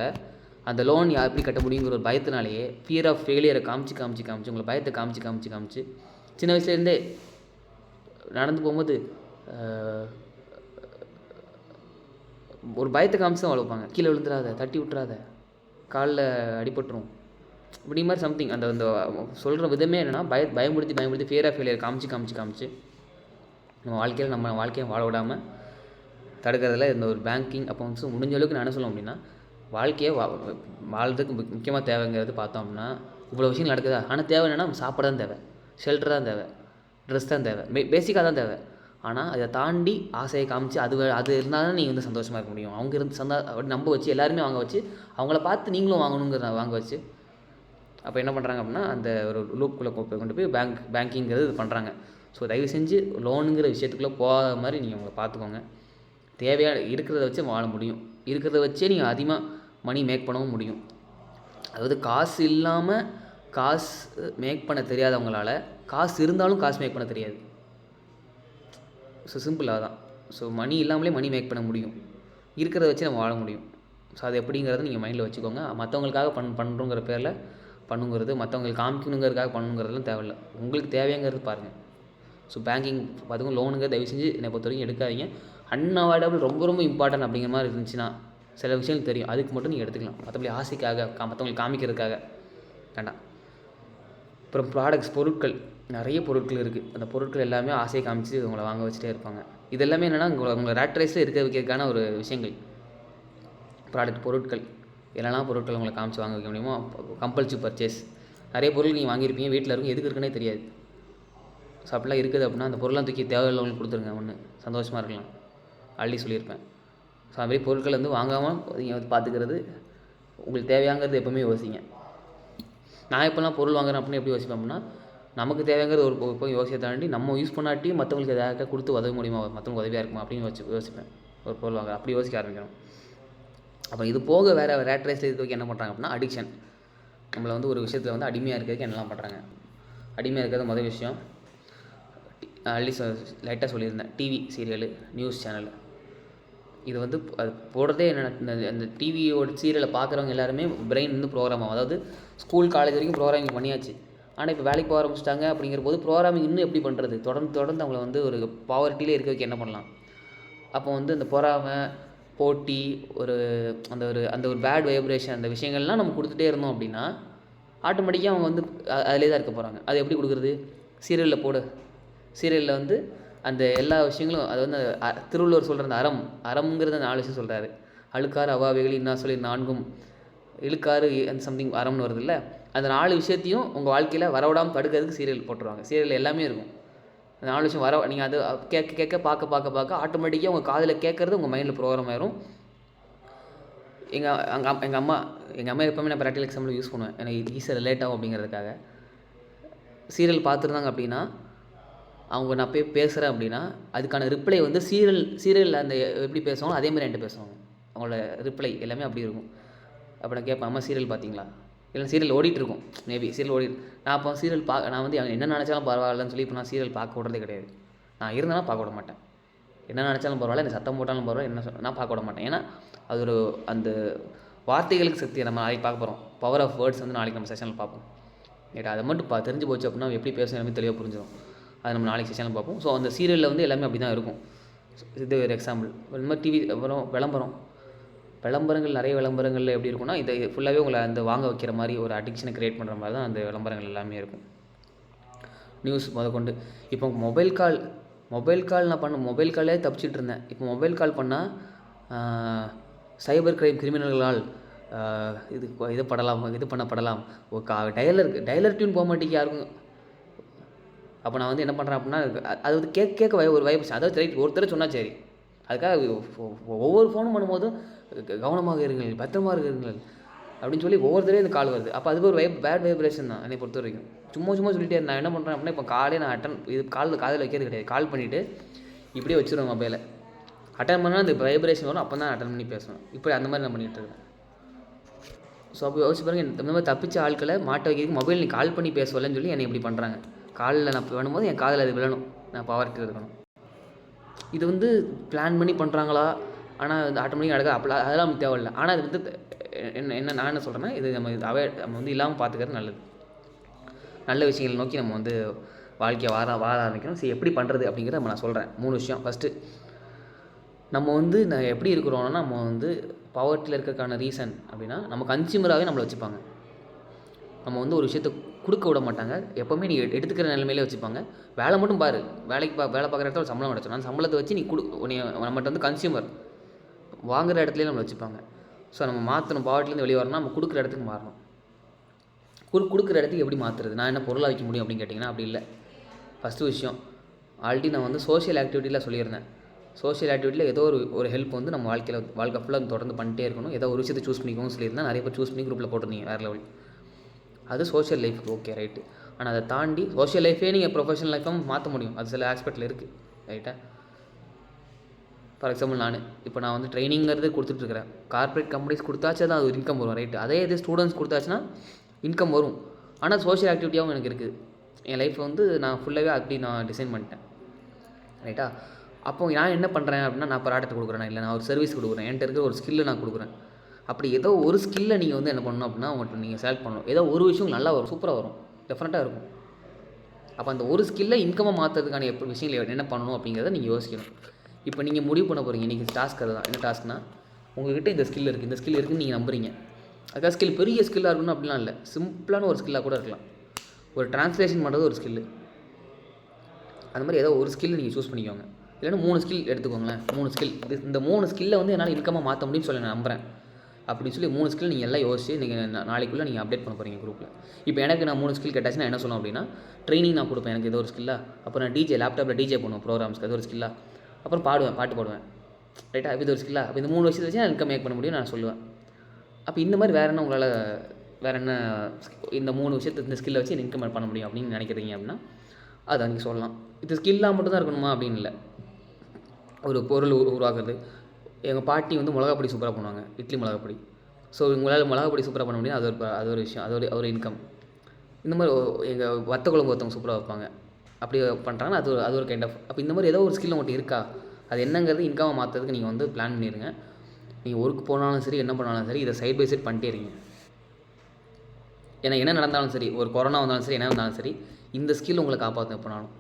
அந்த லோன் எப்படி கட்ட முடியுங்கிற ஒரு பயத்தினாலேயே ஃபியர் ஆஃப் ஃபெயிலியரை காமிச்சு உங்களை பயத்தை காமிச்சு சின்ன வயசுலேருந்தே நடந்து போகும்போது ஒரு பயத்தை காமிச்சு தான் வளர்ப்பாங்க. கீழே விழுந்துடாத, தட்டி விட்டுறாத, காலில் அடிபட்டுரும், இப்படி மாதிரி சம்திங். அந்த சொல்கிற விதமே என்னென்னா பயமுறுத்தி ஃபியர் ஆஃப் ஃபெயிலியர் காமிச்சு நம்ம வாழ்க்கையை வாழ விடாமல் தடுக்கிறதுல இந்த ஒரு பேங்கிங் அப்போ வந்து முடிஞ்ச அளவுக்கு நான் என்ன சொல்லுவோம் அப்படின்னா, வாழ்க்கையை வாழ்றதுக்கு முக்கியமாக தேவைங்கிறது பார்த்தோம் அப்படின்னா இவ்வளோ விஷயம் நடக்குதா. ஆனால் தேவை என்னென்னா சாப்பாடு தான் தேவை, ஷெல்டர் தான் தேவை, ட்ரெஸ் தான் தேவை, பேசிக்காக தான் தேவை. ஆனால் அதை தாண்டி ஆசையை காமிச்சு அது இருந்தால் தான் நீங்கள் வந்து சந்தோஷமாக இருக்க முடியும். அவங்க இருந்து நம்ப வச்சு எல்லாருமே வாங்க வச்சு அவங்கள பார்த்து நீங்களும் வாங்கணுங்கிற வாங்க வச்சு அப்போ என்ன பண்ணுறாங்க அப்படின்னா அந்த ஒரு லூப்புக்குள்ளே கொண்டு போய் பேங்கிங்கிறது இது பண்ணுறாங்க. ஸோ தயவு செஞ்சு லோனுங்கிற விஷயத்துக்குள்ளே போகாத மாதிரி நீங்கள் உங்களை பார்த்துக்கோங்க. தேவையான இருக்கிறத வச்சு வாழ முடியும். இருக்கிறத வச்சே நீங்கள் அதிகமாக மணி மேக் பண்ணவும் முடியும். அதாவது காசு இல்லாமல் காசு மேக் பண்ண தெரியாதவங்களால் காசு இருந்தாலும் காசு மேக் பண்ண தெரியாது. ஸோ சிம்பிளாக தான். ஸோ மணி இல்லாமலே மணி மேக் பண்ண முடியும். இருக்கிறத வச்சு நம்ம வாழ முடியும். ஸோ அது எப்படிங்கிறத நீங்கள் மைண்டில் வச்சுக்கோங்க. மற்றவங்களுக்காக பண்ணுறோங்கிற பேரில் பண்ணுங்கிறது, மற்றவங்களுக்கு காமிக்கணுங்கிறதுக்காக பண்ணுங்கிறதுலாம் தேவையில்லை. உங்களுக்கு தேவைங்கிறது பாருங்கள். ஸோ பேங்கிங் பார்த்துக்கோங்க. லோனுங்க தயவு செஞ்சு என்னை பொறுத்த வரைக்கும் எடுக்காதீங்க. அன்அவாய்டபிள், ரொம்ப இம்பார்ட்டன்ட் அப்படிங்கிற மாதிரி இருந்துச்சுன்னா சில விஷயங்கள் தெரியும், அதுக்கு மட்டும் நீங்கள் எடுத்துக்கலாம். மற்றபடி ஆசைக்காக மற்றவங்களுக்கு காமிக்கிறதுக்காக வேண்டாம். அப்புறம் ப்ராடக்ட்ஸ், பொருட்கள், நிறைய பொருட்கள் இருக்குது. அந்த பொருட்கள் எல்லாமே ஆசையை காமிச்சு உங்களை வாங்க வச்சுட்டே இருப்பாங்க. இது எல்லாமே என்னென்னா உங்களை ரேட் ரேஸில் இருக்க வைக்கிறதுக்கான ஒரு விஷயங்கள். ப்ராடக்ட், பொருட்கள், என்னெல்லாம் பொருட்கள் உங்களை காமிச்சு வாங்க வைக்க முடியுமோ கம்பல்சிவ் பர்ச்சேஸ். நிறைய பொருள் நீங்கள் வாங்கியிருப்பீங்க, வீட்டில் இருக்கும், எதுக்கு இருக்குன்னே தெரியாது. ஸோ அப்படிலாம் இருக்குது அப்படின்னா அந்த பொருள்லாம் தூக்கி தேவையில்லவங்களுக்கு கொடுத்துருங்க. ஒன்று சந்தோஷமாக இருக்கலாம், அள்ளி சொல்லியிருப்பேன். ஸோ அது மாதிரி பொருட்கள் வந்து வாங்காமல் நீங்கள் வந்து பார்த்துக்கிறது. உங்களுக்கு தேவையாங்கிறது எப்போவுமே யோசிங்க. நான் இப்போலாம் பொருள் வாங்குறேன் அப்படின்னு எப்படி யோசிப்பேன் அப்படின்னா, நமக்கு தேவைங்கிறது ஒரு போய் யோசியை தாண்டி நம்ம யூஸ் பண்ணாட்டி மற்றவங்களுக்கு எதாவது கொடுத்து உதவ முடியுமா, மற்றவங்களுக்கு உதவியாக இருக்குமா அப்படின்னு யோசிப்பேன். ஒரு பொருள் வாங்க அப்படி யோசிக்க ஆரம்பிக்கணும். அப்போ இது போக வேறு ரேட் ரேஸில் இருக்கிறதுக்கு என்ன பண்ணுறாங்க அப்படின்னா அடிக்ஷன். நம்மளை வந்து ஒரு விஷயத்தில் வந்து அடிமையாக இருக்கிறதுக்கு என்னெல்லாம் பண்ணுறாங்க. அடிமையாக இருக்கிறது முதல் விஷயம். லைட்டாக சொல்லியிருந்தேன், டிவி சீரியலு, நியூஸ் சேனலு. இது வந்து அது போடுறதே என்னென்ன, அந்த டிவியோட சீரியலை பார்க்குறவங்க எல்லாருமே பிரெயின் வந்து ப்ரோக்ராம் ஆகும். அதாவது ஸ்கூல் காலேஜ் வரைக்கும் ப்ரோக்ராமிங் பண்ணியாச்சு. ஆனால் இப்போ வேலைக்கு போக ஆரம்பிச்சிட்டாங்க. அப்படிங்கிற போது ப்ரோக்ராமிங் இன்னும் எப்படி பண்ணுறது? தொடர்ந்து அவங்கள வந்து ஒரு பாவர்ட்டிலே இருக்க வைக்க என்ன பண்ணலாம்? அப்போ வந்து அந்த பொறாமை, போட்டி, ஒரு அந்த ஒரு பேட் வைப்ரேஷன், அந்த விஷயங்கள்லாம் நம்ம கொடுத்துட்டே இருந்தோம் அப்படின்னா ஆட்டோமேட்டிக்காக அவங்க வந்து அதிலே தான் இருக்க போகிறாங்க. அது எப்படி கொடுக்குறது? சீரியலில் போடு. சீரியலில் வந்து அந்த எல்லா விஷயங்களும் அது வந்து திருவள்ளுவர் சொல்கிற அந்த அறம்ங்கிறத 4 விஷயம் சொல்கிறாரு. அழுக்காறு அவாவைகள் இன்னா சொல்லி 4ம் இழுக்காறு அந்த சம்திங் அறம்னு வருது இல்லை, அந்த 4 விஷயத்தையும் உங்கள் வாழ்க்கையில் வரவிடாமல் தடுக்கிறதுக்கு சீரியல் போட்டுருவாங்க. சீரியலில் எல்லாமே இருக்கும். அந்த 4 விஷயம் நீங்கள் அது கேட்க பார்க்க ஆட்டோமேட்டிக்காக உங்கள் காதில் கேட்குறது உங்கள் மைண்டில் ப்ரோக்ராம் ஆயிரும். எங்கள் அம்மா எப்போவுமே நான் ப்ராக்டிகல் எக்ஸாம்பிள் யூஸ் பண்ணுவேன், எனக்கு ஈஸியாக ரிலேட் ஆகும் அப்படிங்கிறதுக்காக. சீரியல் பார்த்துருந்தாங்க அப்படின்னா அவங்க நான் போய் பேசுகிறேன் அப்படின்னா அதுக்கான ரிப்ளை வந்து சீரியலில் அந்த எப்படி பேசுவாங்களோ அதே மாதிரி என்கிட்ட பேசுவாங்க. அவங்களோட ரிப்ளை எல்லாமே அப்படி இருக்கும். அப்போ நான் கேட்பேன், அம்மா சீரியல் பார்த்தீங்களா? இல்லை சீரியல் ஓடிட்டுருக்கும், மேபி சீரியல் நான் அப்போ சீரியல் நான் வந்து என்ன நினச்சாலும் பரவாயில்லன்னு சொல்லி இப்போ நான் சீரியல் பார்க்க விட்றதே கிடையாது. நான் இருந்தேன்னா பார்க்க விட மாட்டேன். என்ன நினச்சாலும் பரவாயில்ல, என்ன சத்தம் போட்டாலும் பரவாயில்ல, என்ன நான் பார்க்க விட மாட்டேன். ஏன்னா அது அந்த வார்த்தைகளுக்கு சக்தி. நம்ம நாளைக்கு பார்க்க போகிறோம், பவர் ஆஃப் வேர்ட்ஸ் வந்து நாளைக்கு நம்ம செஷனில் பார்ப்போம். ரைட்டா? அதை மட்டும் தெரிஞ்சு போச்சு அப்படின்னா எப்படி பேசணும் எல்லாமே தெளிவாக புரிஞ்சிடும். அது நம்ம நாளைக்கு செஷனில் பார்ப்போம். ஸோ அந்த சீரியலில் வந்து எல்லாமே அப்படி தான் இருக்கும். இது ஒரு எக்ஸாம்பிள். இந்த மாதிரி டிவி அப்புறம் விளம்பரங்கள் நிறைய விளம்பரங்களில் எப்படி இருக்கும்னா இதை ஃபுல்லாகவே உங்களை அந்த வாங்க வைக்கிற மாதிரி ஒரு அடிக்ஷனை க்ரியேட் பண்ணுற மாதிரி தான் அந்த விளம்பரங்கள் எல்லாமே இருக்கும். நியூஸ் முதற்கொண்டு இப்போ மொபைல் கால் நான் மொபைல் காலே தப்பிச்சிட்டு இருந்தேன். இப்போ மொபைல் கால் பண்ணால் சைபர் கிரைம் கிரிமினல்களால் இது பண்ணப்படலாம். ஒரு டயலர் டியூன் போக மாட்டேங்க யாருக்கும். அப்போ நான் வந்து என்ன பண்ணுறேன் அப்படின்னா அது வந்து கேட்க ஒரு வைப்ரேஷன். அதாவது ரைட், ஒருத்தர் சொன்னால் சரி, அதுக்காக ஒவ்வொரு ஃபோனும் பண்ணும்போதும் கவனமாக இருங்கள், பத்திரமாக இருங்கள் அப்படின்னு சொல்லி ஒவ்வொருத்தரையும் இந்த கால் வருது. அப்போ அதுக்கு ஒரு பேட் வைப்ரேஷன் தான் என்னை பொறுத்த வரைக்கும். சும்மா சொல்லிட்டே நான் என்ன பண்ணுறேன் அப்படின்னா இப்போ நான் காதில் வைக்கிறது கிடையாது. கால் பண்ணிவிட்டு இப்படியே வச்சுருவேன் மொபைலை. அட்டன் பண்ணால் அந்த வைப்ரேஷன் வரும், அப்போ தான் அட்டன் பண்ணி பேசணும். இப்போ அந்த மாதிரி நான் பண்ணிகிட்டு இருக்கேன். ஸோ அப்போ யோசிச்சு பாருங்கள், இந்த மாதிரி தப்பிச்ச ஆட்களை மாட்ட வைக்கிறதுக்கு மொபைல் நீ கால் பண்ணி பேசுவலன்னு சொல்லி என்னை இப்படி பண்ணுறாங்க. காலில் நான் வேணும்போது என் காதில் அது விழணும், நான் பவர்ட்டு இருக்கணும். இது வந்து பிளான் பண்ணி பண்ணுறாங்களா? ஆனால் அது ஆட்டோமேட்டிக்காக நடக்குது அதெல்லாம் தேவையில்லை. ஆனால் அது வந்து நான் என்ன சொல்கிறேன்னா இது நம்ம வந்து இல்லாமல் பார்த்துக்கிறது நல்லது. நல்ல விஷயங்களை நோக்கி நம்ம வந்து வாழ்க்கையை வாழ ஆரம்பிக்கணும். சரி, எப்படி பண்ணுறது அப்படிங்கிறத நான் சொல்கிறேன். 3 விஷயம். ஃபஸ்ட்டு, நம்ம வந்து எப்படி இருக்கிறோன்னா நம்ம வந்து பவர்ட்டியில் இருக்கிறதுக்கான ரீசன் அப்படின்னா நம்ம கன்சியூமராகவே நம்மளை வச்சுப்பாங்க. நம்ம வந்து ஒரு விஷயத்தை கொடுக்க விட மாட்டாங்க. எப்போவுமே நீ எடுத்துக்கிற நிலைமையிலே வச்சுப்பாங்க. வேலை மட்டும் பாரு, வேலை பார்க்குற இடத்துல ஒரு சம்பளம் கிடச்சோம், அந்த சம்பளத்தை வச்சு நீ நம்மகிட்ட வந்து கன்சியூமர் வாங்குகிற இடத்துலேயே நம்மளை வச்சுப்பாங்க. ஸோ நம்ம மாற்றணும், பவர்ட்டிலேருந்து வெளியே வரணும், நம்ம கொடுக்குற இடத்துக்கு மாறணும். கொடுக்குற இடத்துக்கு எப்படி மாற்றுறது? நான் என்ன பொருளாக வைக்க முடியும் அப்படின்னு கேட்டிங்கன்னா அப்படி இல்லை. ஃபஸ்ட்டு விஷயம், ஆல்ரெடி நான் வந்து சோஷியல் ஆக்டிவிட்டியில் சொல்லியிருந்தேன். சோஷியல் ஆக்டிவிட்டியில் ஏதோ ஒரு ஹெல்ப் வந்து நம்ம வாழ்க்கை ஃபுல்லாக தொடர்ந்து பண்ணிட்டே இருக்கணும். ஏதோ ஒரு விஷயத்தை சூஸ் பண்ணிக்கணும்னு சொல்லியிருந்தேன். நிறைய பேர் சூஸ் பண்ணி குரூப்பில் போட்டிருந்தீங்க, வேறு லெவல். அது சோஷியல் லைஃபுக்கு ஓகே, ரைட்டு. ஆனால் அதை தாண்டி சோஷியல் லைஃபே நீங்கள் ப்ரொஃபஷனல் லைஃபாக மாற்ற முடியும். அது சில ஆஸ்பெக்டில் இருக்குது, ரைட்டா? ஃபார் எக்ஸாம்பிள் நான் வந்து ட்ரைனிங்கிறது கொடுத்துட்ருக்கிறேன். கார்ப்பரேட் கம்பெனிஸ் கொடுத்தாச்சு தான் அது ஒரு இன்கம் வரும், ரைட்டு. அதே இது ஸ்டூடெண்ட்ஸ் கொடுத்தாச்சுன்னா இன்கம் வரும். ஆனால் சோஷியல் ஆக்டிவிட்டியாகவும் எனக்கு இருக்குது. என் லைஃப் வந்து நான் ஃபுல்லாகவே அப்படி நான் டிசைன் பண்ணிட்டேன், ரைட்டா? அப்போ நான் என்ன பண்ணுறேன் அப்படின்னா நான் ப்ராடக்ட் கொடுக்குறேன், இல்லை நான் ஒரு சர்வீஸ் கொடுக்குறேன், என்கிட்ட இருக்கிற ஒரு ஸ்கில்லை நான் கொடுக்குறேன். அப்படி ஏதோ ஒரு ஸ்கில்லை நீங்கள் வந்து என்ன பண்ணணும் அப்படின்னா உங்கள்கிட்ட நீங்கள் செலக்ட் பண்ணணும். ஏதோ ஒரு விஷயம் நல்லா வரும், சூப்பராக வரும், டெஃபரெண்ட்டாக இருக்கும். அப்போ அந்த ஒரு ஸ்கில்லை இன்கமாக மாற்றுறதுக்கான விஷயங்கள் என்ன பண்ணணும் அப்படிங்கிறத நீங்கள் யோசிக்கணும். இப்போ நீங்கள் முடிவு பண்ண போகிறீங்க, இன்றைக்கி டாஸ்க் அதுதான். என்ன டாஸ்க்னா, உங்கள்கிட்ட இந்த ஸ்கில் இருக்குதுன்னு நீங்கள் நம்புறீங்க. அதுக்காக ஸ்கில் பெரிய ஸ்கில்லாக இருக்கணும் அப்படிலாம் இல்லை, சிம்பிளான ஒரு ஸ்கில்லாக கூட இருக்கலாம். ஒரு டிரான்ஸ்லேஷன் பண்ணுறது ஒரு ஸ்கில்லு. அந்த மாதிரி ஏதோ ஒரு ஸ்கில் நீங்கள் சூஸ் பண்ணிக்கோங்க. இல்லைன்னா 3 ஸ்கில் எடுத்துக்கோங்களேன். 3 ஸ்கில், இந்த 3 ஸ்கில்லை வந்து என்னால் இன்கமாக மாற்ற முடியும்னு சொல்லி நான் நம்புகிறேன் அப்படின்னு சொல்லி 3 ஸ்கில் நீங்கள் எல்லாம் யோசிச்சு நீங்கள் நாளைக்குள்ளே நீங்கள் அப்டேட் பண்ண போகிறீங்க குரூப்பில். இப்போ எனக்கு நான் 3 ஸ்கில் கேட்டாச்சுன்னா என்ன சொல்லணும் அப்படின்னா, ட்ரைனிங் நான் கொடுப்பேன், எனக்கு ஏதோ ஒரு ஸ்கில்லா. அப்புறம் நான் லேப்டாப்பில் டிஜே பண்ணுவேன் ப்ரோக்ராம்ஸ்க்கு, அது ஒரு ஸ்கில்லா. அப்புறம் பாட்டு பாடுவேன், ரைட்டா? இது ஒரு ஸ்கில்லா. அப்போ இந்த 3 விஷயத்தை வச்சு நான் இன்கம் மேக் பண்ண முடியும் நான் சொல்லுவேன். அப்போ இந்த மாதிரி வேறு என்ன உங்களால் என்ன இந்த 3 விஷயத்தை இந்த ஸ்கில்லை வச்சு இன்கம் பண்ண முடியும் அப்படின்னு நினைக்கிறீங்க அப்படின்னா அதை நீங்கள் சொல்லலாம். இது ஸ்கில்லாக மட்டும் தான் இருக்கணுமா அப்படின்னு இல்லை. ஒரு பொருள் உருவாக்குறது. எங்கள் பாட்டி வந்து மிளகாப்பொடி சூப்பராக பண்ணுவாங்க, இட்லி மிளகாப்பொடி. ஸோ உங்களால் மிளகாப்பொடி சூப்பராக பண்ண முடியும், அது ஒரு விஷயம், அது ஒரு இன்கம். இந்த மாதிரி எங்கள் வத்த குழம்பு ஒருத்தவங்க சூப்பராக வைப்பாங்க, அப்படி பண்ணுறாங்கன்னா அது ஒரு கைண்ட் ஆஃப். அப்போ இந்த மாதிரி ஏதோ ஒரு ஸ்கில் உங்கள்கிட்ட இருக்கா, அது என்னங்கிறது இன்கமாக மாற்றுறதுக்கு நீங்கள் வந்து பிளான் பண்ணிடுங்க. நீங்கள் ஒர்க் போனாலும் சரி, என்ன பண்ணாலும் சரி, இதை சைட் பை சைட் பண்ணிட்டே இருங்க. ஏன்னா என்ன நடந்தாலும் சரி, ஒரு கொரோனா வந்தாலும் சரி, என்ன வந்தாலும் சரி, இந்த ஸ்கில் உங்களை காப்பாற்றும் எப்போனாலும்.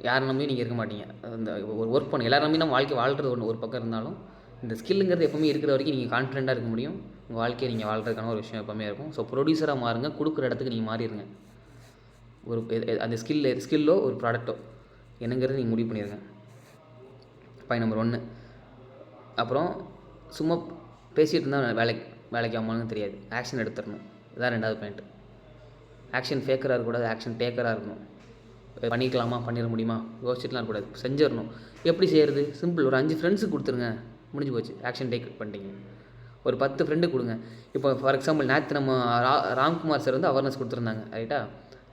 யாரை நம்பியும் நீங்கள் இருக்க மாட்டீங்க. அந்த ஒரு ஒர்க் பண்ண எல்லாரும் நம்பி நம்ம வாழ்க்கை வாழ்கிறது ஒரு பக்கம் இருந்தாலும், இந்த ஸ்கில்லுங்கிறது எப்போவுமே இருக்கிற வரைக்கும் நீங்கள் கான்ஃபிடென்ட்டாக இருக்க முடியும். உங்கள் வாழ்க்கையை நீங்கள் வாழ்கிறதுக்கான ஒரு விஷயம் எப்போவுமே இருக்கும். ஸோ ப்ரொடியூசராக மாறுங்க, கொடுக்குற இடத்துக்கு நீங்கள் மாறிடுங்க. ஒரு அந்த ஸ்கில்லோ ஒரு ப்ராடக்ட்டோ என்னங்கிறது நீங்கள் முடிவு பண்ணிடுங்க. Point number 1. அப்புறம் சும்மா பேசிகிட்டு இருந்தால் வேலைக்கு ஆமான்னு தெரியாது. ஆக்ஷன் எடுத்துடணும். இதான் 2வது பாயிண்ட்டு. ஆக்ஷன் ஃபேக்கராக இருக்கக்கூடாது, ஆக்ஷன் டேக்கராக இருக்கணும். பண்ணிக்கலாமா, பண்ணிட முடியுமா யோசிச்சுட்டுலாம் இருக்கக்கூடாது, செஞ்சிடணும். எப்படி செய்கிறது? சிம்பிள். ஒரு 5 ஃப்ரெண்ட்ஸுக்கு கொடுத்துருங்க, முடிஞ்சு போச்சு. ஆக்ஷன் டேக் பண்ணிட்டீங்க. ஒரு 10 ஃப்ரெண்டு கொடுங்க. இப்போ ஃபார் எக்ஸாம்பிள் நேற்று நம்ம ராம்குமார் சார் வந்து அவேர்னஸ் கொடுத்துருந்தாங்க, ரைட்டா?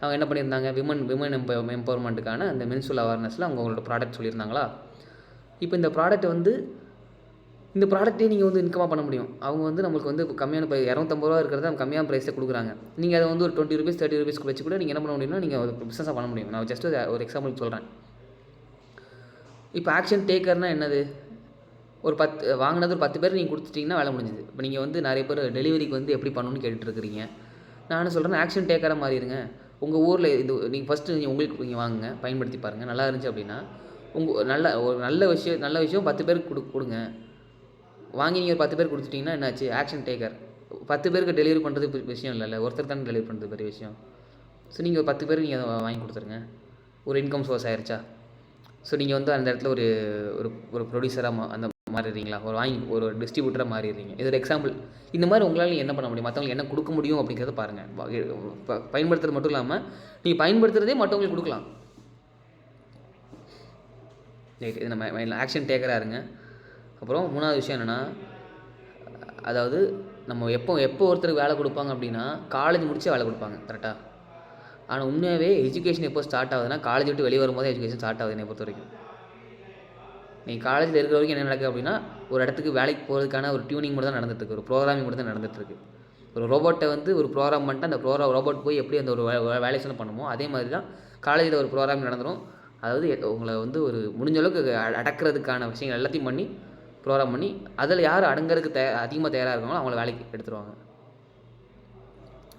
அவங்க என்ன பண்ணியிருந்தாங்க, விமன் எம்பவர்மெண்ட்டுக்கான அந்த மென்சுரல் அவேர்னஸில் அவங்க அவங்களோட ப்ராடக்ட் சொல்லியிருந்தாங்களா. இப்போ இந்த ப்ராடக்ட்டை வந்து இந்த ப்ராடக்ட்டே நீங்கள் வந்து இன்கமாக பண்ண முடியும். அவங்க வந்து நம்மளுக்கு வந்து கம்மியான 250 ரூபா இருக்கிறத அவங்க கம்மியான ப்ரைஸில் கொடுக்குறாங்க. நீங்கள் அதை வந்து ஒரு 20 ரூபீஸ் 30 ரூபீஸ்க்கு வச்சு கூட நீங்கள் என்ன பண்ண முடியும்னா நீங்கள் ஒரு பிஸ்னஸாக பண்ண முடியும். நான் ஜஸ்ட் ஒரு எக்ஸாம்பிள் சொல்கிறேன். இப்போ ஆக்ஷன் டேக்கர்னால் என்னது? ஒரு 10 வாங்கினது ஒரு 10 பேர் நீங்கள் கொடுத்துட்டிங்கன்னா வேலை முடிஞ்சுது. இப்போ நீங்கள் வந்து நிறைய பேர் டெலிவரிக்கு வந்து எப்படி பண்ணணும்னு கேட்டுட்ருக்கிறீங்க. நான் என்ன சொல்கிறேன், ஆக்ஷன் டேக்கராக மாறிடுங்க. உங்கள் ஊரில் இது நீங்கள் ஃபஸ்ட்டு உங்களுக்கு நீங்கள் வாங்குங்க, பயன்படுத்தி பாருங்கள். நல்லா இருந்துச்சு அப்படின்னா ஒரு நல்ல விஷயம் 10 பேருக்கு கொடுங்க. வாங்கி நீங்கள் ஒரு 10 பேர் கொடுத்துட்டிங்கன்னா என்னாச்சு? Action taker. 10 பேருக்கு டெலிவரி பண்ணுறது விஷயம் இல்லைல்ல, ஒருத்தர் தானே டெலிவரி பண்ணுறது பெரிய விஷயம். ஸோ நீங்கள் ஒரு 10 பேருக்கு நீங்கள் அதை வாங்கி கொடுத்துருங்க. ஒரு இன்கம் சோர்ஸ் ஆயிடுச்சா? ஸோ நீங்கள் வந்து அந்த இடத்துல ஒரு ஒரு ப்ரொடியூசராக அந்த மாறிடுறீங்களா? ஒரு டிஸ்ட்ரிபியூட்டராக மாறிடுறீங்க. இது ஒரு எக்ஸாம்பிள். இந்த மாதிரி உங்களால் என்ன பண்ண முடியும், மற்றவங்களுக்கு என்ன கொடுக்க முடியும் அப்படிங்கிறத பாருங்கள். பயன்படுத்துறது மட்டும் இல்லாமல் நீங்கள் பயன்படுத்துகிறதே மற்றவங்களுக்கு கொடுக்கலாம். ரைட், இது நம்ம ஆக்ஷன் டேக்கராக இருங்க. அப்புறம் 3வது விஷயம் என்னென்னா, அதாவது நம்ம எப்போ ஒருத்தருக்கு வேலை கொடுப்பாங்க அப்படின்னா காலேஜ் முடிச்சே வேலை கொடுப்பாங்க, கரெக்டாக? ஆனால் உண்மையாகவே எஜுகேஷன் எப்போ ஸ்டார்ட் ஆகுதுன்னா காலேஜ் விட்டு வெளியே வரும்போது எஜுகேஷன் ஸ்டார்ட் ஆகுது என்னை பொறுத்த வரைக்கும். நீங்கள் காலேஜில் இருக்கிற வரைக்கும் என்ன நடக்குது அப்படின்னா, ஒரு இடத்துக்கு வேலைக்கு போகிறதுக்கான ஒரு டியூனிங் மட்டும் தான் நடந்துட்டுருக்கு, ஒரு ப்ரோக்ராமிங் மட்டும் தான் நடந்துகிட்ருக்கு. ஒரு ரோபோட்டை வந்து ஒரு ப்ரோக்ராம் பண்ணிட்டு அந்த ரோபோட் போய் எப்படி அந்த ஒரு வேலை சொல்ல பண்ணுமோ அதே மாதிரி தான் காலேஜில் ஒரு ப்ரோக்ராம் நடந்துடும். அதாவது உங்களை வந்து ஒரு முடிஞ்ச அளவுக்கு அடக்கிறதுக்கான விஷயங்கள் எல்லாத்தையும் பண்ணி ப்ரோக்ராம் பண்ணி அதில் யார் அடங்கிறதுக்கு அதிகமாக தயாராக இருக்காங்களோ அவங்கள வேலைக்கு எடுத்துருவாங்க.